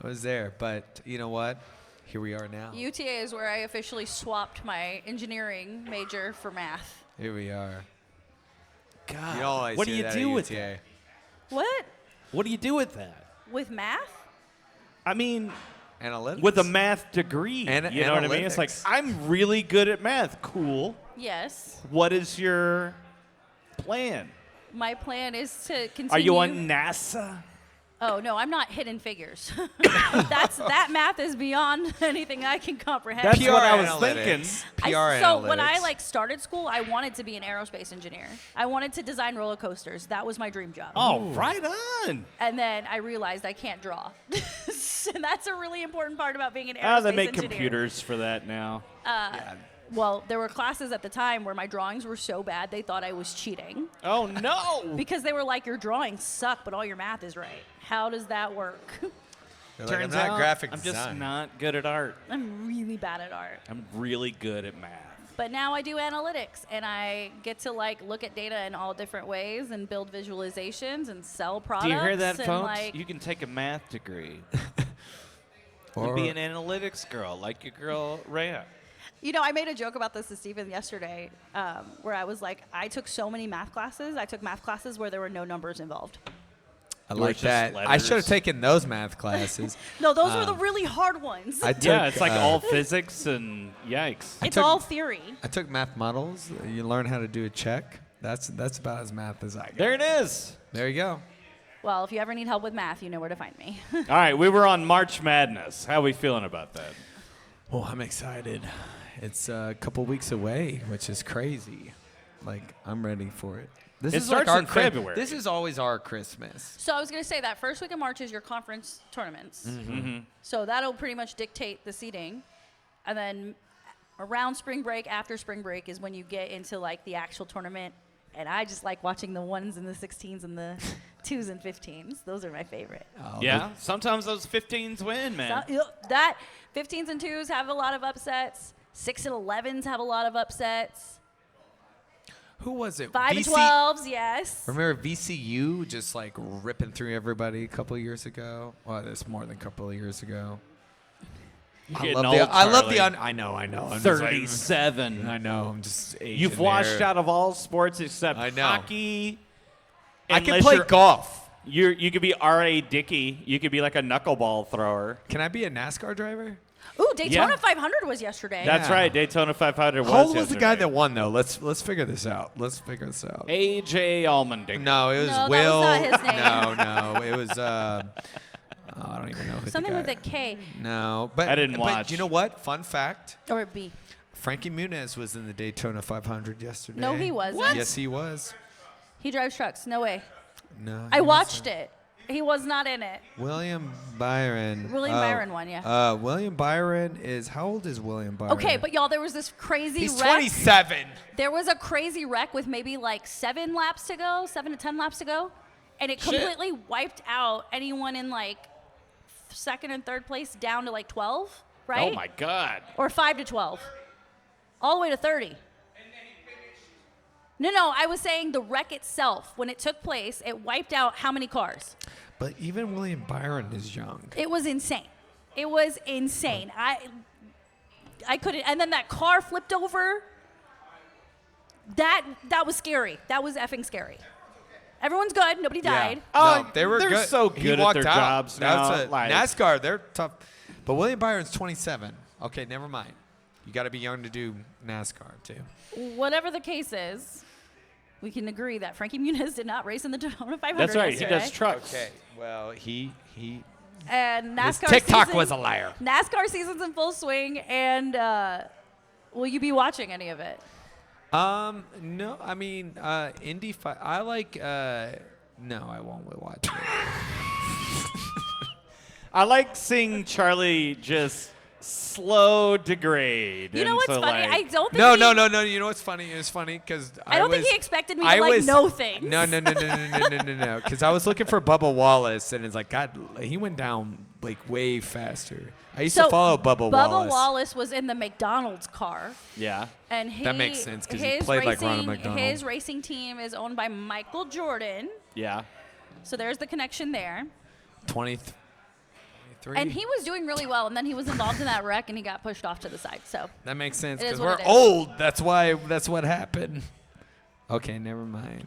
I was there, but you know what? Here we are now. UTA is where I officially swapped my engineering major for math. Here we are. God. You always What do say you that do at with UTA. What? What do you do with that? With math? I mean, Analytics. with a math degree. And you know what I mean? It's like, analytics. I'm really good at math. Cool. Yes. What is your plan? My plan is to continue. Are you on NASA? Oh no, I'm not hidden figures. That math is beyond anything I can comprehend. That's PR what I was analytics. thinking. PR So analytics. when I started school, I wanted to be an aerospace engineer. I wanted to design roller coasters. That was my dream job. Oh, right on. And then I realized I can't draw. And that's a really important part about being an aerospace Ah, they make engineer. computers for that now. Well, there were classes at the time where my drawings were so bad they thought I was cheating Oh, no. because they were like, your drawings suck, but all your math is right. How does that work? You're like, I'm Turns not out graphic I'm design. just not good at art. I'm really bad at art. I'm really good at math. But now I do analytics, and I get to look at data in all different ways and build visualizations and sell products. Do you hear that, and, folks? You can take a math degree and be an analytics girl like your girl Rhea. You know, I made a joke about this to Stephen yesterday, where I was like, I took so many math classes. I took math classes where there were no numbers involved. I You were like just that. I letters. should have taken those math classes. No, those were the really hard ones. I took, Yeah, it's like all physics and yikes. it's took- all theory. I took math models. You learn how to do a check. That's about as math as I got. There it is. There you go. Well, if you ever need help with math, you know where to find me. All right, we were on March Madness. How are we feeling about that? Well, I'm excited. It's a couple weeks away, which is crazy. Like, I'm ready for it. This It is like starts our in February. This is always our Christmas. So I was going to say that first week of March is your conference tournaments. So that'll pretty much dictate the seeding. And then around spring break, after spring break, is when you get into like the actual tournament. And I just like watching the 1s and the 16s and the 2s and 15s. Those are my favorite. Oh, Yeah, sometimes those 15s win, man. That 15s and 2s have a lot of upsets. 6 and 11s have a lot of upsets. Who was it? 5 and 12s, yes. Remember VCU just like ripping through everybody a couple of years ago? Well, it's more than a couple of years ago. I love the. I know. I'm just like- 37. I know. I'm just. You've washed out of all sports except I know. hockey. I can unless play you're- golf. You could be R.A. Dickey. You could be like a knuckleball thrower. Can I be a NASCAR driver? Ooh, Daytona Yeah. 500 was yesterday. That's Yeah. right. Daytona 500 was How old was the guy yesterday. that won though? Let's figure this out. A.J. Allmendinger. No, it was No, that was Will. not his name. No, it was. I don't even know who Something the with guy. a K No, but I didn't but watch. you know what? Fun fact: or a B. Frankie Muniz was in the Daytona 500 yesterday. No, he wasn't. Yes, he was. He drives trucks. No way. No, I he watched wasn't. it. He was not in it. William Byron. William Byron won, yeah. William Byron is how old is William Byron? Okay, but y'all, there was this crazy he's wreck. 27. There was a crazy wreck with maybe like 7 to 10 laps to go, and it completely wiped out anyone in like second and third place down to like 12, right? Oh my God. Or 5 to 12, all the way to 30. No, I was saying the wreck itself, when it took place, it wiped out how many cars? But even William Byron is young. It was insane. It was insane. I couldn't. And then that car flipped over. That was scary. That was effing scary. Everyone's good. Nobody died. No, they were they're good. so He good at walked their out. jobs now, That's like- NASCAR, they're tough. But William Byron's 27. Okay, never mind. You got to be young to do NASCAR too. Whatever the case is, we can agree that Frankie Muniz did not race in the Daytona 500 That's right. He yesterday. does trucks. Okay. Well, he And his NASCAR TikTok season, was a liar. NASCAR season's in full swing, and will you be watching any of it? No, I mean, Indy. I like. No, I won't watch it. I like seeing Charlie just slow degrade. You know and what's so, funny? like- I don't think No, he, no. You know what's funny? It's funny because I don't think he expected me to know things. No. Because I was looking for Bubba Wallace, and it's like, God, he went down like way faster. I used to follow Bubba Wallace. Bubba Wallace was in the McDonald's car, Yeah. and he, That makes sense, 'cause he his played like racing, Ronald McDonald. His racing team is owned by Michael Jordan, Yeah. so there's the connection there. 23. And he was doing really well, and then he was involved in that wreck, and he got pushed off to the side. So That makes sense It is because what we're it is. old. That's why. That's what happened. Okay, never mind.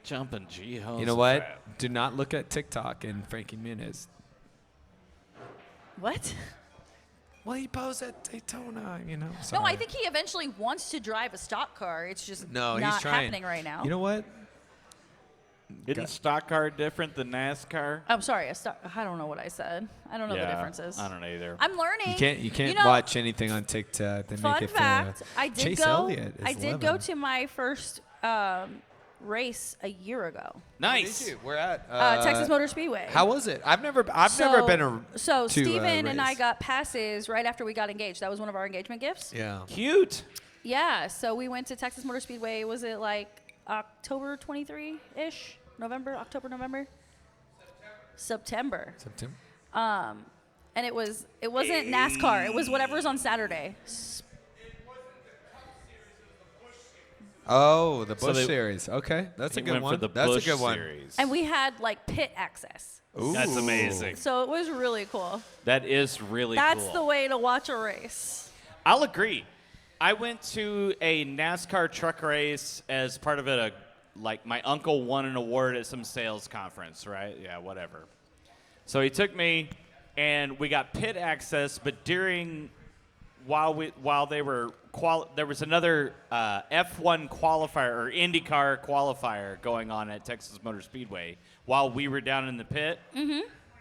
Jumping G-hose. You know what? Do not look at TikTok and Frankie Muniz. what? Well, he posed at Daytona, you know. No, sorry. I think he eventually wants to drive a stock car. It's just No, not he's trying. happening right now. You know what? Isn't stock car different than NASCAR? I'm sorry. I don't know what I said. I don't know the differences. I don't know either. I'm learning. You can't know, watch anything on TikTok. They Fun make it fact: feel, I did Chase go. Elliott is I did 11. go to my first race a year ago. Nice. We're at Texas Motor Speedway. How was it? I've never been So to, Steven and I race. got passes right after we got engaged. That was one of our engagement gifts. Yeah. Cute. Yeah. So we went to Texas Motor Speedway. Was it like October 23-ish? October, November? September. And it wasn't NASCAR. It was whatever's on Saturday. Oh, the So Busch they- Series. Okay, that's a He good went one. for the That's Busch a good one. series. And we had like pit access. That's Ooh. amazing. So it was really cool. That is really That's cool. the way to watch a race. I'll agree. I went to a NASCAR truck race as part of it. Like my uncle won an award at some sales conference, right? Yeah, whatever. So he took me, and we got pit access. But while they were there was another F1 qualifier or IndyCar qualifier going on at Texas Motor Speedway while we were down in the pit.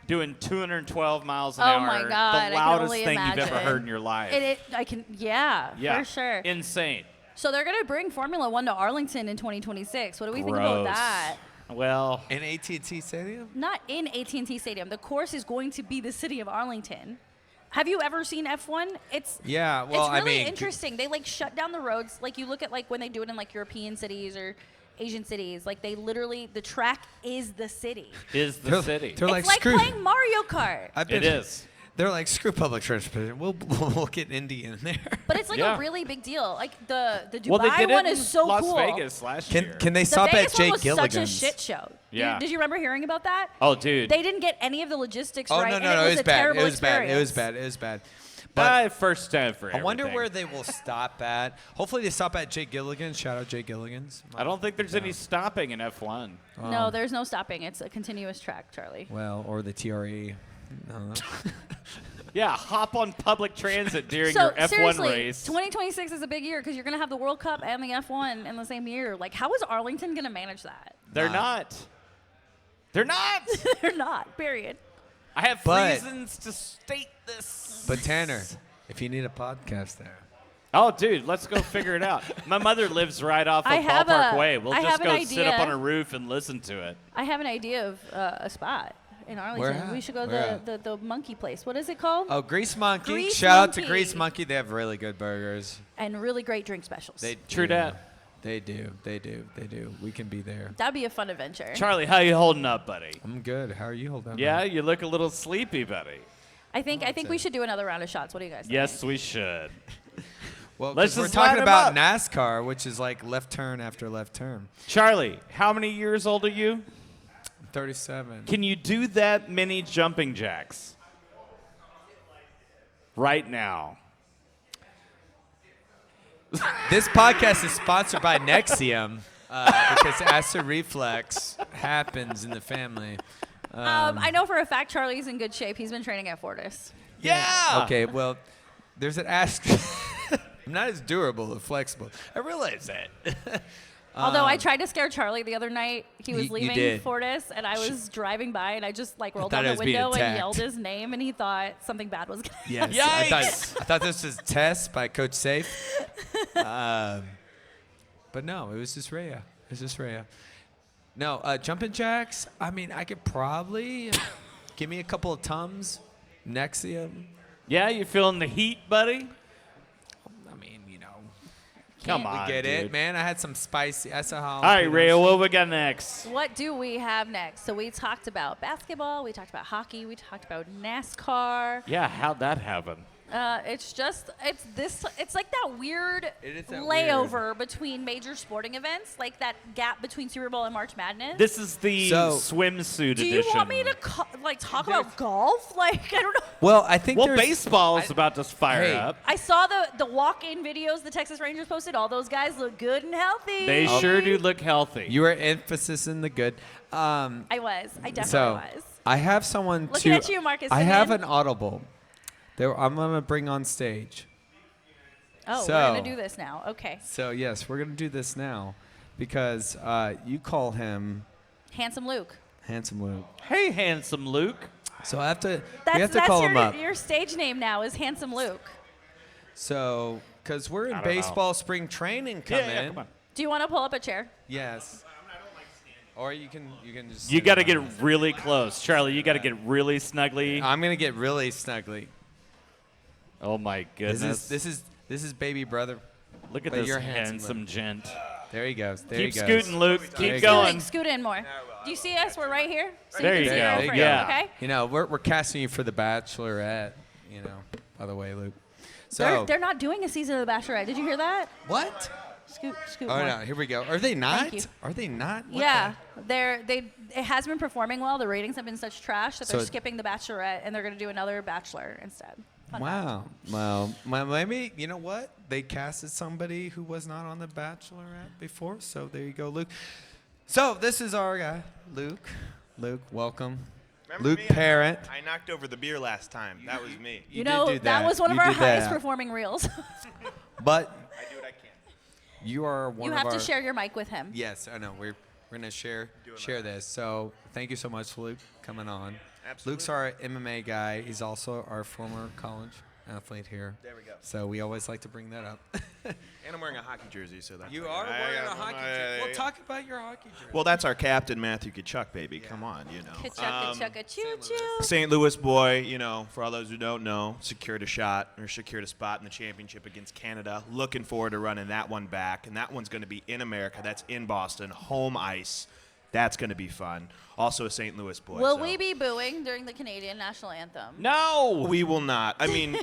Doing 212 miles an Oh hour. my God, I The can loudest only thing you've ever imagine. heard in your life. For sure. Insane. So they're going to bring Formula One to Arlington in 2026. What do we think about Gross. that? Well, In AT&T Stadium? Not in AT&T Stadium. The course is going to be the city of Arlington. Have you ever seen F1? It's Yeah, well, it's really I mean, interesting. They like shut down the roads. Like you look at like when they do it in like European cities or Asian cities. Like they literally the track is the city. is the city. They're It's like screw. playing Mario Kart. It is. They're like, screw public transportation. We'll get Indy in there. But it's like Yeah. a really big deal. Like the Dubai Well, they did one it is in so Las cool. Vegas last year. Can they The stop Vegas at Jake one was Gilligan's? such a shit show. Yeah. Did you remember hearing about that? Oh, dude. They didn't get any of the logistics Oh right. no, and no, no! it It was was a bad. terrible It was bad. It experience. was bad. It was bad. But First time for I wonder everything. where they will stop at. Hopefully, they stop at Jake Gilligan's. Shout out Jake Gilligan's. I don't think there's any stopping in F1. No, there's no stopping. It's a continuous track, Charlie. Well, or the TRE. No. Yeah, hop on public transit during So your F1 seriously, race. 2026 is a big year because you're going to have the World Cup and the F1 in the same year. Like, how is Arlington going to manage that? They're not. They're not. They're not. Period. I have But- reasons to state this. But Tanner, if you need a podcast there. Oh, dude, let's go figure it out. My mother lives right off of I have Ballpark a- Way. We'll I just have an go sit up idea. on a roof and listen to it. I have an idea of a spot in Arlington. at? We should go Where to the monkey place. What is it called? Oh, Grease Monkey. Grease Shout out to Monkey. Grease Monkey. They have really good burgers. And really great drink specials. They True do. dat. They do. They do. They do. We can be there. That'd be a fun adventure. Charlie, how you holding up, buddy? I'm good. How are you holding Yeah, up? you look a little sleepy, buddy. I think we should do another round of shots. What do you guys think? Yes, we should. Well, Let's 'cause we're just talking line 'em about up. NASCAR, which is like left turn after left turn. Charlie, how many years old are you? 37. Can you do that many jumping jacks? Right now. This podcast is sponsored by Nexium because acid reflux happens in the family. I know for a fact Charlie's in good shape. He's been training at Fortis. Yeah. Okay, well, there's an asterisk. I'm not as durable or flexible. I realize that. Although I tried to scare Charlie the other night. He was you leaving did. Fortis, and I was driving by, and I just like rolled thought down I the was being window and attacked. yelled his name, and he thought something bad was going to Yes. Yikes! I thought this was a test by Coach Safe. But no, it was just Rhea. It was just Rhea. No, jumping jacks, I mean, I could probably give me a couple of Tums, Nexium. Yeah, you feeling the heat, buddy? I mean, you know, Come we on, get dude. it, man. I had some spicy. I saw how. All right, Rhea, what we got next? What do we have next? So we talked about basketball, we talked about hockey, we talked about NASCAR. Yeah, how'd that happen? It's like that weird It is that layover between major sporting events, like that gap between Super Bowl and March Madness. This is the So- swimsuit do edition. you want me to talk about golf? Like, I don't know. Well, I think Well, there's. baseball is about to fire Hey. up. I saw the walk-in videos the Texas Rangers posted. All those guys look good and healthy. They sure do look healthy. You are emphasis in the good. I definitely So was. I have someone Looking to. at you, Marcus I have Simeon. an audible. I'm gonna bring on stage. Oh, so- we're gonna do this now. Okay. So yes, we're gonna do this now, because you call him Handsome Luke. Handsome Luke. Hey, handsome Luke. So I have to. That's we have to call him up. your stage name now is Handsome Luke. So, because we're in I don't know. baseball spring training coming. Yeah, come on. Do you want to pull up a chair? Yes. Or you can just. You sit got to on get it. really close. Charlie, you got to get really snuggly. I'm gonna get really snuggly. Oh, my goodness. This is baby brother. Look at but this you're handsome, handsome gent. There he goes. There Keep he goes. scooting, Luke. Keep Keep going. Scoot in more. Do you see us? We're right here. So There can you see go. our There you frame, go. Okay. You know, we're casting you for the Bachelorette. You know, by the way, Luke. So They're not doing a season of The Bachelorette. Did you hear that? what? Scoot Oh more. no, here we go. Are they not? Thank you. Are they not? What Yeah, it has been performing well. The ratings have been such trash that So they're it- skipping The Bachelorette and they're going to do another Bachelor instead. Fun fact. Wow. Well, maybe, you know what? They casted somebody who was not on The Bachelorette before. So there you go, Luke. So this is our guy, Luke. Luke, welcome. Remember Luke me? Parent. I knocked over the beer last time. That was me. You did know, do that was one of You our did that. highest performing reels. But I do what I can. you are one You of have our. to share your mic with him. Yes, I know. We're gonna share this. So thank you so much, Luke, coming on. Absolutely. Luke's our MMA guy. He's also our former college athlete here. There we go. So we always like to bring that up. And I'm wearing a hockey jersey, so that's You like- are I- wearing I- a hockey I- jersey. I- Well, talk about your hockey jersey. Well, that's our captain, Matthew Kachuk, baby. Come on, you know. Ka-chugga, choo-choo. St. Louis boy, you know, for all those who don't know, secured a spot in the championship against Canada. Looking forward to running that one back, and that one's going to be in America. That's in Boston, home ice. That's going to be fun. Also a St. Louis boy. Will so. we be booing during the Canadian national anthem? No. We will not. I mean,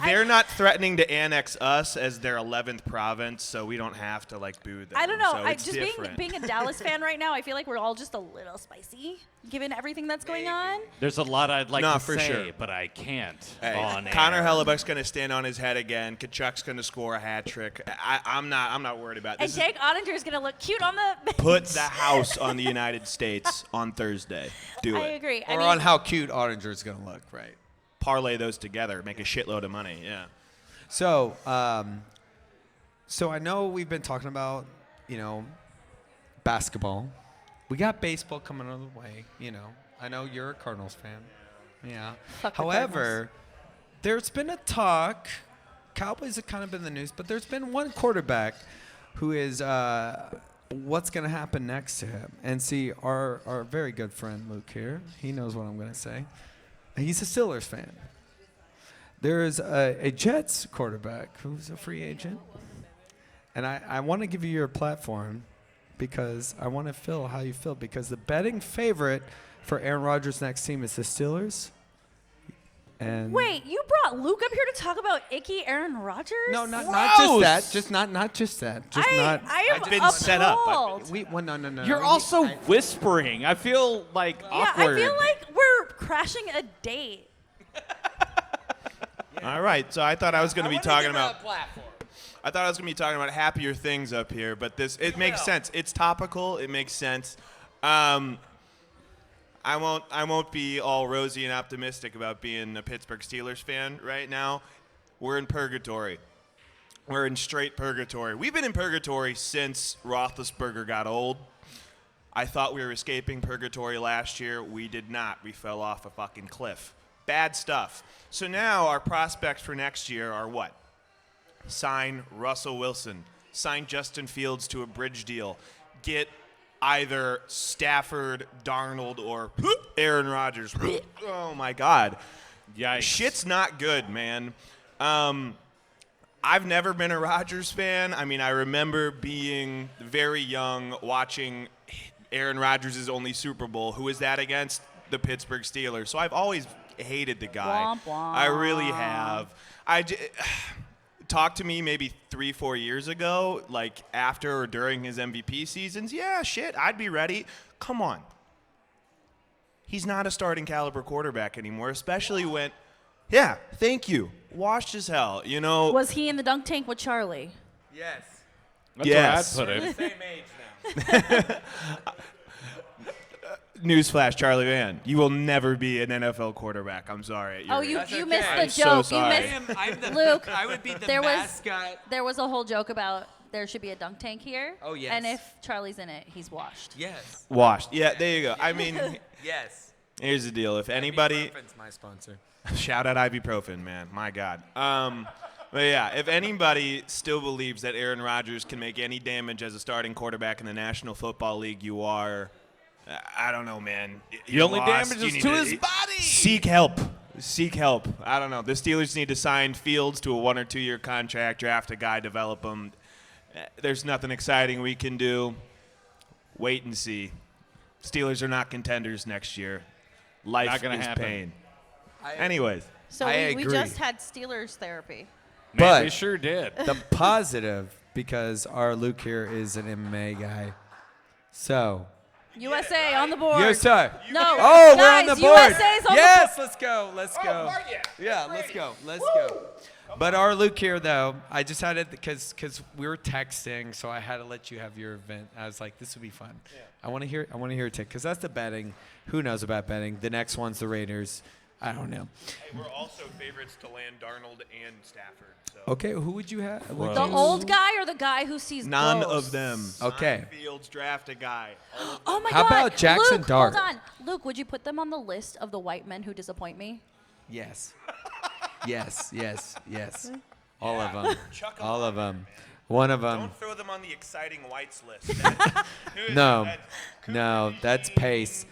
they're not threatening to annex us as their 11th province, so we don't have to like boo them. I don't know. So I it's just different. being a Dallas fan right now, I feel like we're all just a little spicy, given everything that's going on. There's a lot I'd like No, to for say, sure. but I can't Hey, on Connor air. Hellebuck's going to stand on his head again. Kachuk's going to score a hat trick. I'm not worried about And this. Jake Ottinger is going to look cute on the bench. Put the house on the United States on Thursday. Do I it. agree. or on how cute Ottinger is going to look, right? Parlay those together. Make a shitload of money. Yeah. So, so I know we've been talking about, basketball. We got baseball coming on the way. I know you're a Cardinals fan. Yeah. Fuck the However, there's been a talk. Cowboys have kind of been in the news, but there's been one quarterback who is what's going to happen next to him. And see, our very good friend Luke here, he knows what I'm going to say. He's a Steelers fan. There's a Jets quarterback who's a free agent. And I want to give you your platform because I want to feel how you feel. Because the betting favorite for Aaron Rodgers' next team is the Steelers. And Wait, you brought Luke up here to talk about icky Aaron Rodgers? no, not Gross! just that. Just not just that. Just not. I am I've been set up. appalled. No. You're also whispering. I feel like Yeah, awkward. I feel like we're crashing a date. All right. So I thought I was going to be talking about. I thought I was going to be talking about happier things up here, but it makes sense. It's topical. It makes sense. I won't be all rosy and optimistic about being a Pittsburgh Steelers fan right now. We're in purgatory. We're in straight purgatory. We've been in purgatory since Roethlisberger got old. I thought we were escaping purgatory last year. We did not. We fell off a fucking cliff. Bad stuff. So now our prospects for next year are what? Sign Russell Wilson. Sign Justin Fields to a bridge deal. Get either Stafford, Darnold, or Aaron Rodgers. Oh, my God. Yikes. Shit's not good, man. I've never been a Rodgers fan. I mean, I remember being very young, watching Aaron Rodgers' only Super Bowl. Who is that against? The Pittsburgh Steelers. So I've always hated the guy. Womp womp. I really have. Talk to me maybe 3-4 years ago, like after or during his MVP seasons. Yeah, shit, I'd be ready. Come on. He's not a starting caliber quarterback anymore, especially when, yeah, thank you. Washed as hell, Was he in the dunk tank with Charlie? Yes. That's Yes. where I'd put it. Same age now. Newsflash, Charlie Van, you will never be an NFL quarterback. I'm sorry. Oh, You're- you That's you okay. missed the I'm so joke. sorry. You missed. I'm the Luke, I would be the there was- mascot. There was a whole joke about there should be a dunk tank here. Oh, yes. And if Charlie's in it, he's washed. Yes. Washed. Yeah, there you go. I mean, Yes. here's the deal. If anybody, Ibuprofen's my sponsor. shout out ibuprofen, man. My God. But yeah, if anybody still believes that Aaron Rodgers can make any damage as a starting quarterback in the National Football League, you are, I don't know, man. The only lost. damage You is need to his body. Seek help. Seek help. I don't know. The Steelers need to sign Fields to a 1 or 2 year contract, draft a guy, develop him. There's nothing exciting we can do. Wait and see. Steelers are not contenders next year. Life Not gonna is happen. pain. Anyways. So I we agree. just had Steelers therapy. Man, But- we sure did. The positive, because our Luke here is an MMA guy. So. USA on the board. Yes, sir. No. Oh, guys, we're on the board. USA's on Yes, let's go. Let's go. are you? Yeah, let's go. Let's go. But our Luke here, though, I just had it because we were texting, so I had to let you have your event. I was like, this would be fun. Yeah. I want to hear it take because that's the betting. Who knows about betting? The next one's the Raiders. I don't know. We're also favorites to land Darnold and Stafford. So. Okay, who would you have? Gross. The old guy or the guy who sees None ghosts? of them. Okay. Sign Fields, draft a guy. Oh my How God. about Jackson Luke, Dart? Hold on. Luke, would you put them on the list of the white men who disappoint me? Yes. Yes. All of them. Chuck 'em All on of them. One of them. Don't throw them on the exciting whites list. No, that's Pace.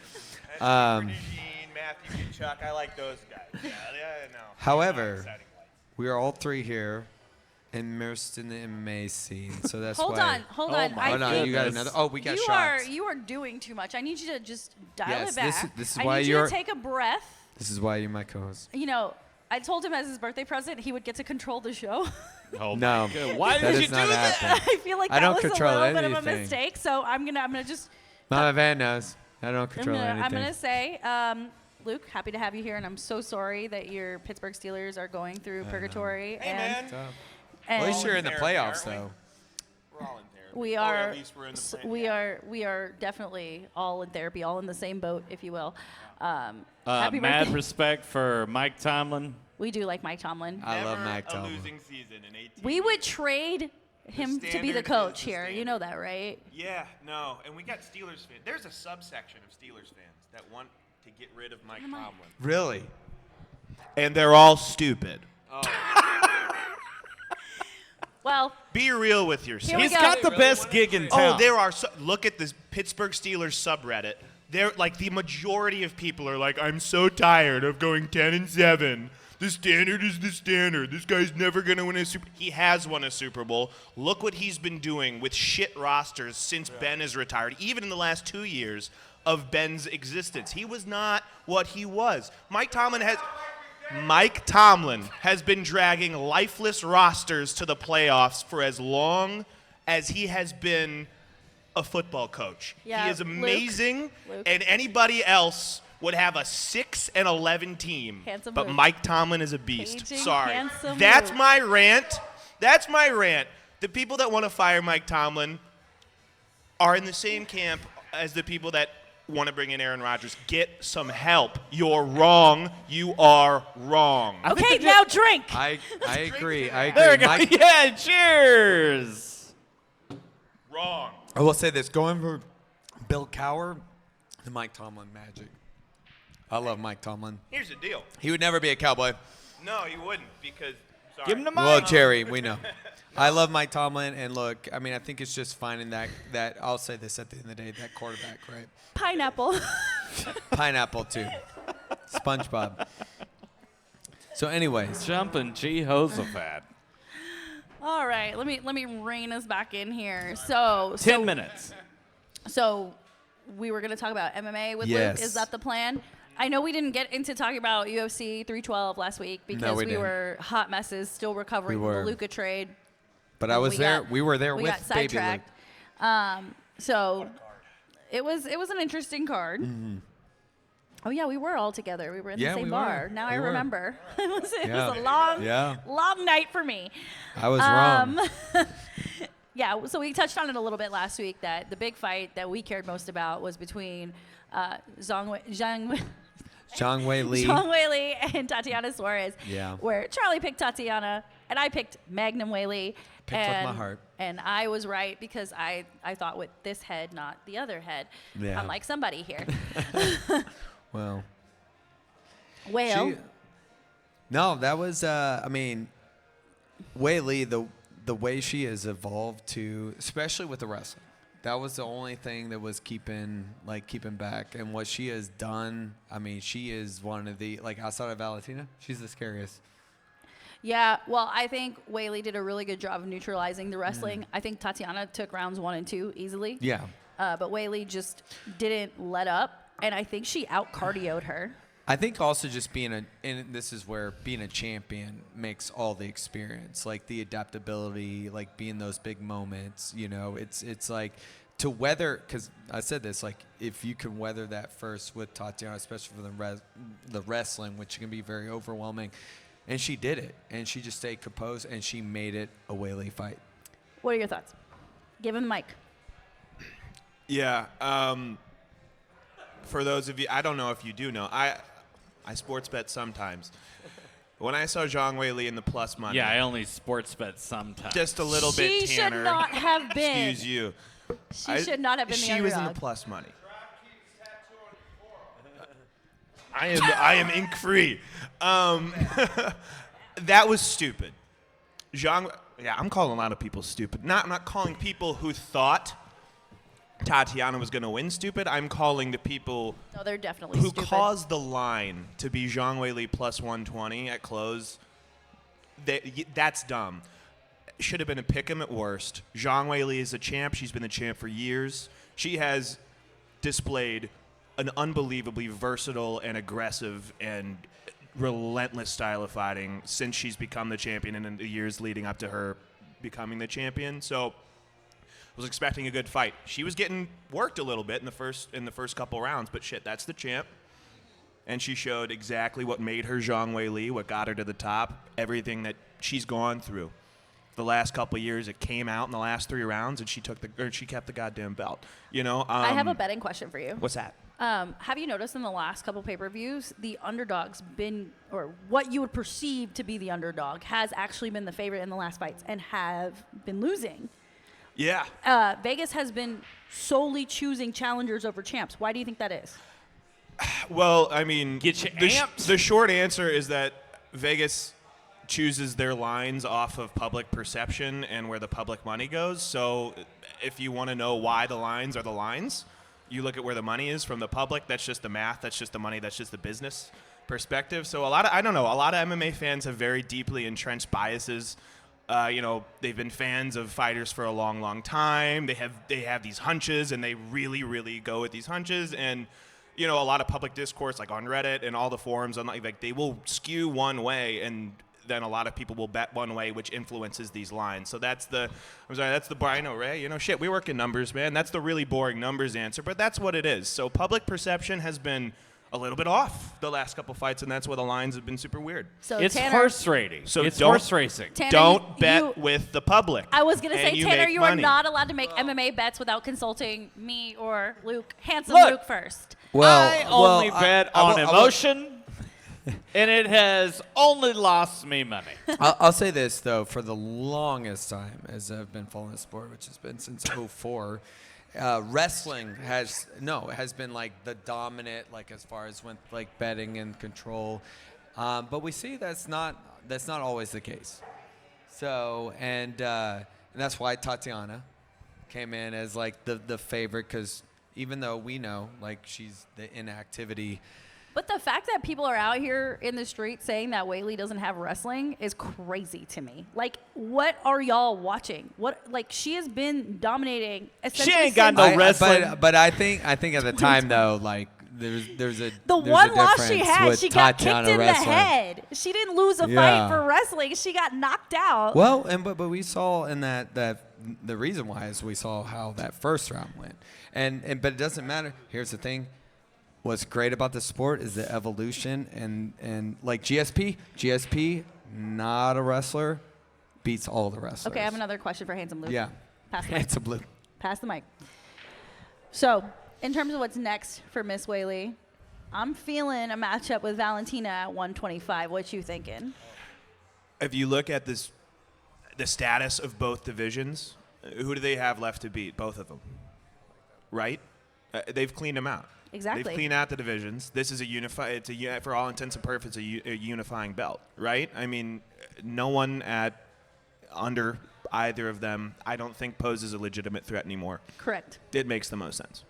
Matthew Chuck. I like those guys. Yeah, no. However, Exciting whites. we are all three here immersed in the MMA scene, so that's Hold why. on. I no, think you got another. Oh, we got you shots. are doing too much. I need you to just dial Yes, it back. this is I why need you you're- to take a breath. This is why you're my co-host. You know, I told him as his birthday present he would get to control the show. Oh No, my God. Why that did you is do not that? happening. I feel like I that don't was a control little bit of a anything. mistake. So I'm gonna just Mama Van knows. I don't control anything. I'm gonna say, Luke, happy to have you here, and I'm so sorry that your Pittsburgh Steelers are going through purgatory. Hey, and man. and At least you're in the Therapy, playoffs, aren't we? though. We're all in therapy. we Or are at least we're in the s- plan. we are definitely all in therapy, all in the same boat, if you will. Happy Mad birthday. respect for Mike Tomlin. We do like Mike Tomlin. I love Never Mike a Tomlin. losing season in 18 We would years. trade him to be the standard is coach the here. You know that, right? Yeah, no, and we got Steelers fans. There's a subsection of Steelers fans that want to get rid of Mike Tomlin. Really? And they're all stupid. Well, Be real with Here we yourself. He's go. got the best gig in town. Oh, there are. Look at this Pittsburgh Steelers subreddit. There, like the majority of people are like, I'm so tired of going 10-7. The standard is the standard. This guy's never gonna win a Super. He has won a Super Bowl. Look what he's been doing with shit rosters since Ben is retired. Even in the last 2 years of Ben's existence, he was not what he was. Mike Tomlin has been dragging lifeless rosters to the playoffs for as long as he has been a football coach. Yeah, he is Luke. amazing, Luke. and anybody else would have a 6-11 team. Handsome but Luke. Mike Tomlin is a beast. Paging Sorry. handsome That's Luke. my rant. That's my rant. The people that want to fire Mike Tomlin are in the same camp as the people that want to bring in Aaron Rodgers. Get some help. You're wrong. You are wrong. okay, now drink. I agree. I agree. There we go. Mike, Yeah, cheers. Wrong. I will say this: going for Bill Cowher, the Mike Tomlin magic. I love Mike Tomlin. Here's the deal. He would never be a Cowboy. No, you wouldn't because. Sorry. Give him the mic. Well, Jerry, we know. I love Mike Tomlin, and look, I mean, I think it's just finding that I'll say this at the end of the day, that quarterback, right? Pineapple. Pineapple too. SpongeBob. So, anyways, Jumping Jehoshaphat. All right, let me rein us back in here. So 10 minutes. So we were going to talk about MMA with Yes. Luke. Is that the plan? I know we didn't get into talking about UFC 312 last week because we we didn't. were hot messes, still recovering We from were. the Luka trade. but I was We there. got- We were there we with got Baby Luke. sidetracked. So it was an interesting card. Oh yeah, we were all together. We were in Yeah, the same we bar. were. Now We I were. remember. it was Yeah. a long, Yeah. long night for me. I was wrong. Yeah, so we touched on it a little bit last week that the big fight that we cared most about was between Zhang Wei Li. Wei and Tatiana Suarez. Yeah. Where Charlie picked Tatiana and I picked Magnum Wei Li. Picked with my heart. And I was right because I thought with this head, not the other head. Yeah. Unlike somebody here. Well. Well, No, that was. I mean, Wei Li, the way she has evolved to, especially with the wrestling, that was the only thing that was keeping back. And what she has done, I mean, she is one of the outside of Valentina, she's the scariest. yeah, well, I think Wei Li did a really good job of neutralizing the wrestling. I think Tatiana took rounds 1 and 2 easily. Yeah. But Wei Li just didn't let up. And I think she out-cardioed her. I think also just and this is where being a champion makes all the experience, like the adaptability, like being those big moments, it's like to weather, because I said this, like if you can weather that first with Tatiana, especially for the wrestling, which can be very overwhelming, and she did it, and she just stayed composed, and she made it a Wei Li fight. What are your thoughts? Give him the mic. Yeah. For those of you, I don't know if you do know, I sports bet sometimes. When I saw Zhang Wei Li in the plus money, Yeah, I only sports bet sometimes. just a little She bit should tanner. not have been. Excuse you. She should not have been the She was in the underdog. plus money. I am ink free. That was stupid. I'm calling a lot of people stupid. I'm not calling people who thought Tatiana was going to win stupid. I'm calling the people No, they're definitely who stupid. caused caused the line to be Zhang Weili plus 120 at close. That's dumb. Should have been a pick'em at worst. Zhang Weili is a champ. She's been the champ for years. She has displayed an unbelievably versatile and aggressive and relentless style of fighting since she's become the champion and in the years leading up to her becoming the champion. So I was expecting a good fight. She was getting worked a little bit in the first couple rounds, but shit, that's the champ. And she showed exactly what made her Zhang Weili, what got her to the top, everything that she's gone through. The last couple of years, it came out in the last 3 rounds, and she kept the goddamn belt. I have a betting question for you. What's that? Have you noticed in the last couple pay-per-views, the underdog's been, or what you would perceive to be the underdog, has actually been the favorite in the last fights and have been losing? Yeah. Vegas has been solely choosing challengers over champs. Why do you think that is? Well, I mean, Get you amped. the short answer is that Vegas chooses their lines off of public perception and where the public money goes. So if you want to know why the lines are the lines, you look at where the money is from the public. That's just the math. That's just the money. That's just the business perspective. So a lot of MMA fans have very deeply entrenched biases. They've been fans of fighters for a long, long time. They have these hunches, and they really, really go with these hunches. And a lot of public discourse, like on Reddit and all the forums, like they will skew one way, and then a lot of people will bet one way, which influences these lines. So that's the Brian O'Ray. Shit, we work in numbers, man. That's the really boring numbers answer, but that's what it is. So public perception has been a little bit off the last couple fights, and that's why the lines have been super weird. So It's Tanner, horse racing. So it's don't- horse racing. Tanner, Don't bet you- with the public. I was going to say, and you Tanner, make you money. are not allowed to make MMA bets without consulting me or Luke, handsome Look. Luke first. I only I bet will- on emotion, and it has only lost me money. I'll say this, though. For the longest time, as I've been following the sport, which has been since 2004, wrestling has been like the dominant, like as far as when like betting and control. But we see that's not always the case. So and that's why Tatiana came in as like the favorite, because even though we know like she's the inactivity. But the fact that people are out here in the street saying that Weili doesn't have wrestling is crazy to me. Like, what are y'all watching? She has been dominating. She ain't got no wrestling. But I think at the time though, like there's a The there's one a loss she difference had, with she got Tatiana kicked in wrestling. the head. She didn't lose a Yeah. fight for wrestling. She got knocked out. Well, but we saw in that the reason why is we saw how that first round went, but it doesn't matter. Here's the thing. What's great about the sport is the evolution, and like GSP, not a wrestler, beats all the wrestlers. Okay, I have another question for Handsome Luke. Yeah. Pass the mic. Handsome Luke. Pass the mic. So, in terms of what's next for Miss Weili, I'm feeling a matchup with Valentina at 125. What you thinking? If you look at the status of both divisions, who do they have left to beat? Both of them, right? They've cleaned them out. Exactly. They've cleaned out the divisions. This is for all intents and purposes, a unifying belt, right? I mean, no one under either of them, I don't think, poses a legitimate threat anymore. Correct. It makes the most sense.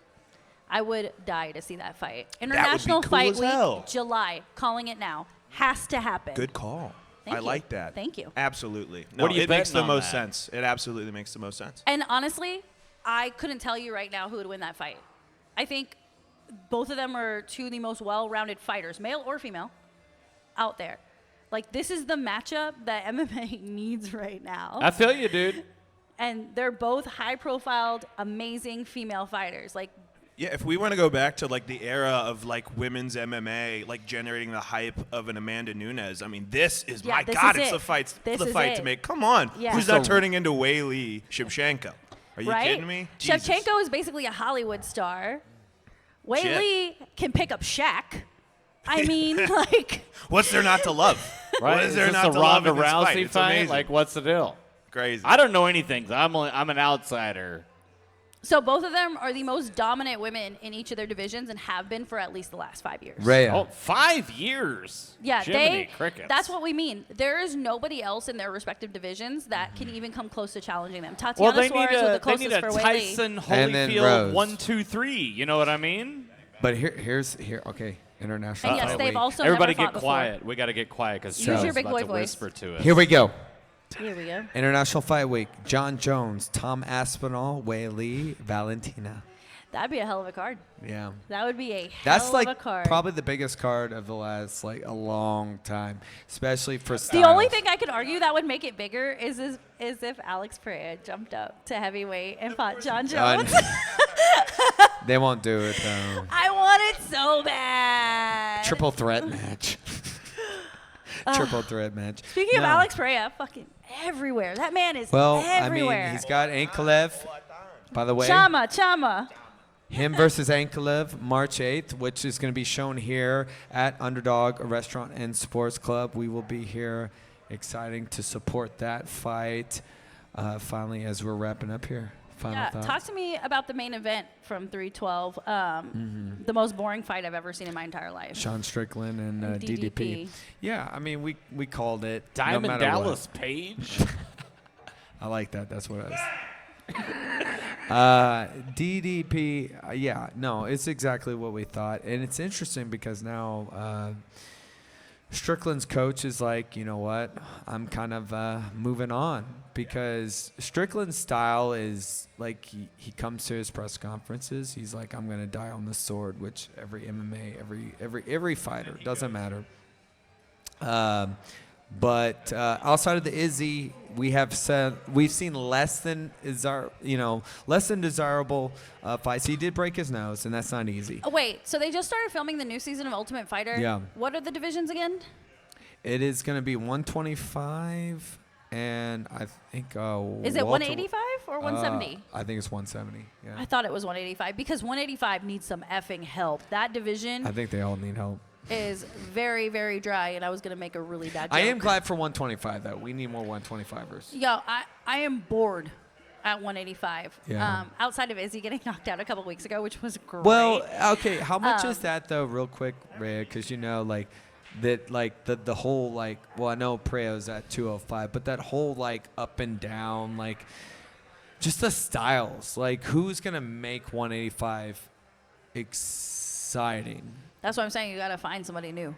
I would die to see that fight. would be International cool Fight as Week, hell. July. Calling it now. Has to happen. Good call. Thank I you. like that. Thank you. Absolutely. What are you it makes betting the on most that? sense. It absolutely makes the most sense. And honestly, I couldn't tell you right now who would win that fight. I think both of them are two of the most well-rounded fighters, male or female, out there. Like, this is the matchup that MMA needs right now. I feel you, dude. And they're both high-profiled, amazing female fighters. Like, Yeah, if we want to go back to like the era of like women's MMA, like generating the hype of an Amanda Nunes, I mean, this is Yeah, my this God, is it's it. the fight This the is fight it. to make. Come on, Yeah. who's that turning into Weili Shevchenko? Are you right? kidding me? Jesus. Shevchenko is basically a Hollywood star. Weili can pick up Shaq. I mean, like, What's there not to love? Right? What is there this not a to love Ronda in this Rousey fight? It's fight? amazing. Like, what's the deal? Crazy. I don't know anything. I'm an outsider. So both of them are the most dominant women in each of their divisions and have been for at least the last 5 years. Rhea. Oh, 5 years. Yeah, Jiminy crickets. that's what we mean. There is nobody else in their respective divisions that can even come close to challenging them. Tatiana Suarez was the they closest need a for Wei Li. Tyson And then Holyfield Rose. 1, 2, 3. You know what I mean? But okay, international. And yes, Fight they've Week. also Everybody never fought get before. quiet. We got to get quiet because Use your big boy voice. whisper to us. Here we go. Here we go. International Fight Week. John Jones, Tom Aspinall, Wei Li, Valentina. That'd be a hell of a card. Yeah. That would be a That's hell like of a card. probably the biggest card of the last a long time, especially for The styles. only thing I could argue that would make it bigger is if Alex Pereira jumped up to heavyweight and fought John Jones. They won't do it though. I want it so bad. Triple threat match. Triple threat match. Speaking of No. Alex Pereira, fucking everywhere. That man is Well, everywhere. I mean, he's got Ankalev. By the way, Chama. him versus Ankalev, March 8th, which is going to be shown here at Underdog Restaurant and Sports Club. We will be here, exciting to support that fight. Finally, as we're wrapping up here. Final Yeah, thoughts. talk to me about the main event from 312. The most boring fight I've ever seen in my entire life. Sean Strickland and DDP. Yeah, I mean, we called it. no Diamond matter Dallas what. Page. I like that. That's what it is. DDP, yeah, no, it's exactly what we thought. And it's interesting because now Strickland's coach is like, you know what, I'm kind of moving on because Strickland's style is like he comes to his press conferences. He's like, I'm going to die on the sword, which every MMA, every fighter, doesn't matter. But outside of the Izzy, we've seen less than desirable fights. He did break his nose, and that's not easy. Oh, wait, so they just started filming the new season of Ultimate Fighter? Yeah. What are the divisions again? It is going to be 125, and I think Is it 185 or 170? I think it's 170. Yeah, I thought it was 185 because 185 needs some effing help. That division I think they all need help. is very, very dry, and I was going to make a really bad joke. I am glad for 125 though. We need more 125ers. Yo, I am bored at 185. Yeah. Outside of Izzy getting knocked out a couple weeks ago, which was great. Well, okay. How much is that though, real quick, Ray? Because the whole well, I know Preo's at 205, but that whole up and down just the styles. Who's gonna make 185 exciting? That's what I'm saying. You got to find somebody new.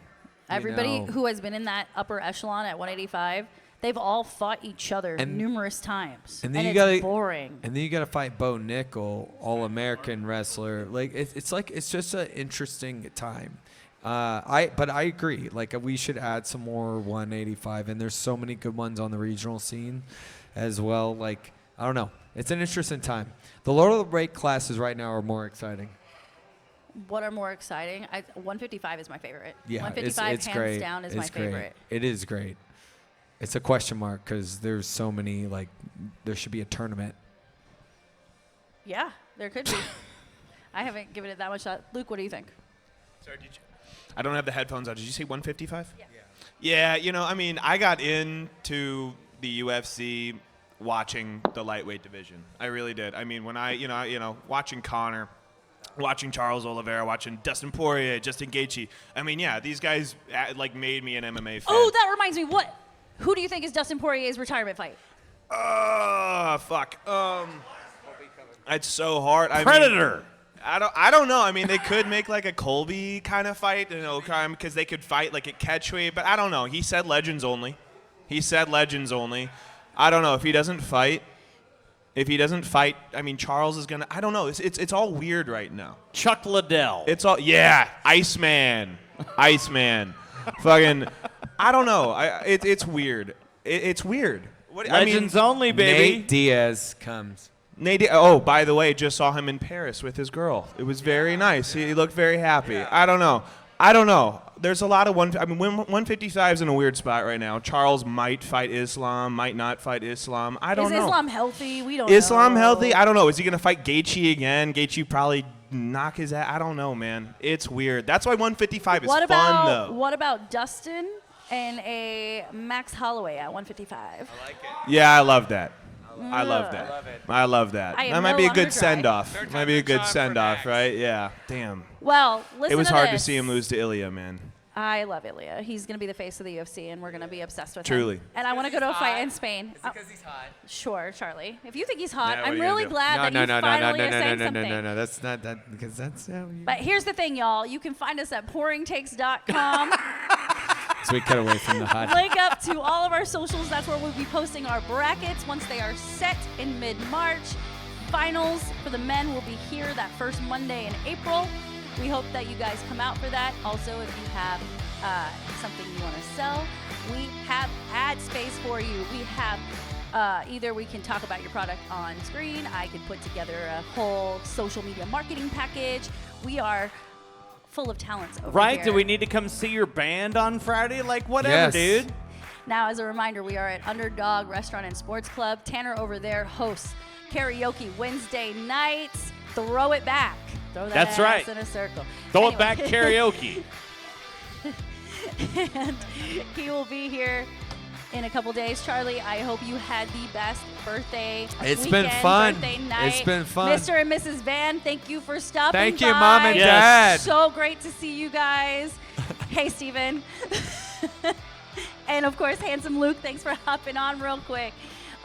Everybody who has been in that upper echelon at 185, they've all fought each other numerous times. And then it's boring. And then you got to fight Bo Nickel, All-American wrestler. It's just an interesting time. But I agree. We should add some more 185, and there's so many good ones on the regional scene as well. I don't know. It's an interesting time. The lower weight classes right now are more exciting. What are more exciting? 155 is my favorite. Yeah, 155 it's hands great. down is It's my great. favorite. It is great. It's a question mark because there's so many. There should be a tournament. Yeah, there could be. I haven't given it that much thought. Luke, what do you think? Sorry, I don't have the headphones on. Did you say 155? Yeah. Yeah, I mean, I got into the UFC watching the lightweight division. I really did. I mean, when watching Conor, watching Charles Oliveira, watching Dustin Poirier, Justin Gaethje. I mean, yeah, these guys made me an MMA fan. Oh, that reminds me. Who do you think is Dustin Poirier's retirement fight? Fuck. It's so hard. Predator. I don't know. I mean, they could make a Colby kind of fight, because they could fight at catchweight, but I don't know. He said legends only. I don't know if he doesn't fight. I mean, Charles is gonna. I don't know. It's all weird right now. Chuck Liddell. It's all Iceman. Fucking. I don't know. It's weird. It's weird. Legends only, baby. Nate Diaz comes. Oh, by the way, just saw him in Paris with his girl. It was very nice. He looked very happy. Yeah. I don't know. There's a lot of 155 is in a weird spot right now. Charles might fight Islam, might not fight Islam. I don't know. Is Islam healthy? We don't know. Islam healthy? I don't know. Is he going to fight Gaethje again? Gaethje probably knock his ass. I don't know, man. It's weird. That's why 155 is fun, though. What about Dustin and a Max Holloway at 155? Yeah, I love that. I love that. Love it. I love that. I am That might no be a longer good dry. send-off. Third Might be a time's a good charm for send-off, Max. right? Yeah. Damn. Well, listen It was to hard to this. see him lose to Ilya, man. I love Ilya. He's going to be the face of the UFC, and we're going to be obsessed with Truly. him. And I want to go to a fight in Spain. Is it because he's hot? Sure, Charlie. If you think he's hot, Yeah, what I'm are you gonna really do? glad that you finally are saying something. no. That's not that because that's how you. But here's the thing, y'all. You can find us at pouringtakes.com. So we cut away from the hot. Link up to all of our socials. That's where we'll be posting our brackets once they are set in mid-March. Finals for the men will be here that first Monday in April. We hope that you guys come out for that. Also, if you have something you want to sell, we have ad space for you. We have either we can talk about your product on screen. I could put together a whole social media marketing package. We are full of talents over Right? here. Do we need to come see your band on Friday? Like, whatever, Yes. dude. Now, as a reminder, we are at Underdog Restaurant and Sports Club. Tanner over there hosts karaoke Wednesday nights. Throw it back. Throw that That's ass right. in a circle. Throw it Anyway. back karaoke. And he will be here in a couple days. Charlie, I hope you had the best birthday It's weekend, been fun. birthday night. It's been fun. Mr. and Mrs. Van, thank you for stopping Thank by. you, Mom and Yes. Dad. So great to see you guys. Hey, Steven. And, of course, Handsome Luke, thanks for hopping on real quick.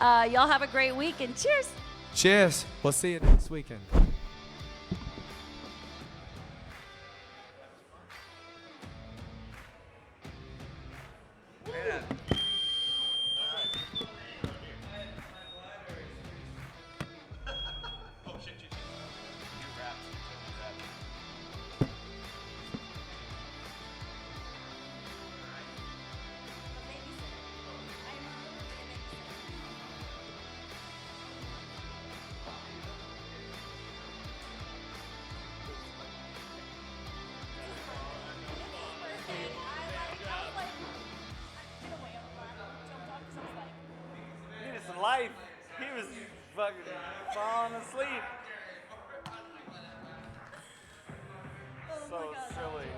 Y'all have a great week, and cheers. Cheers. We'll see you next weekend. He was life. He was fucking falling asleep. So silly.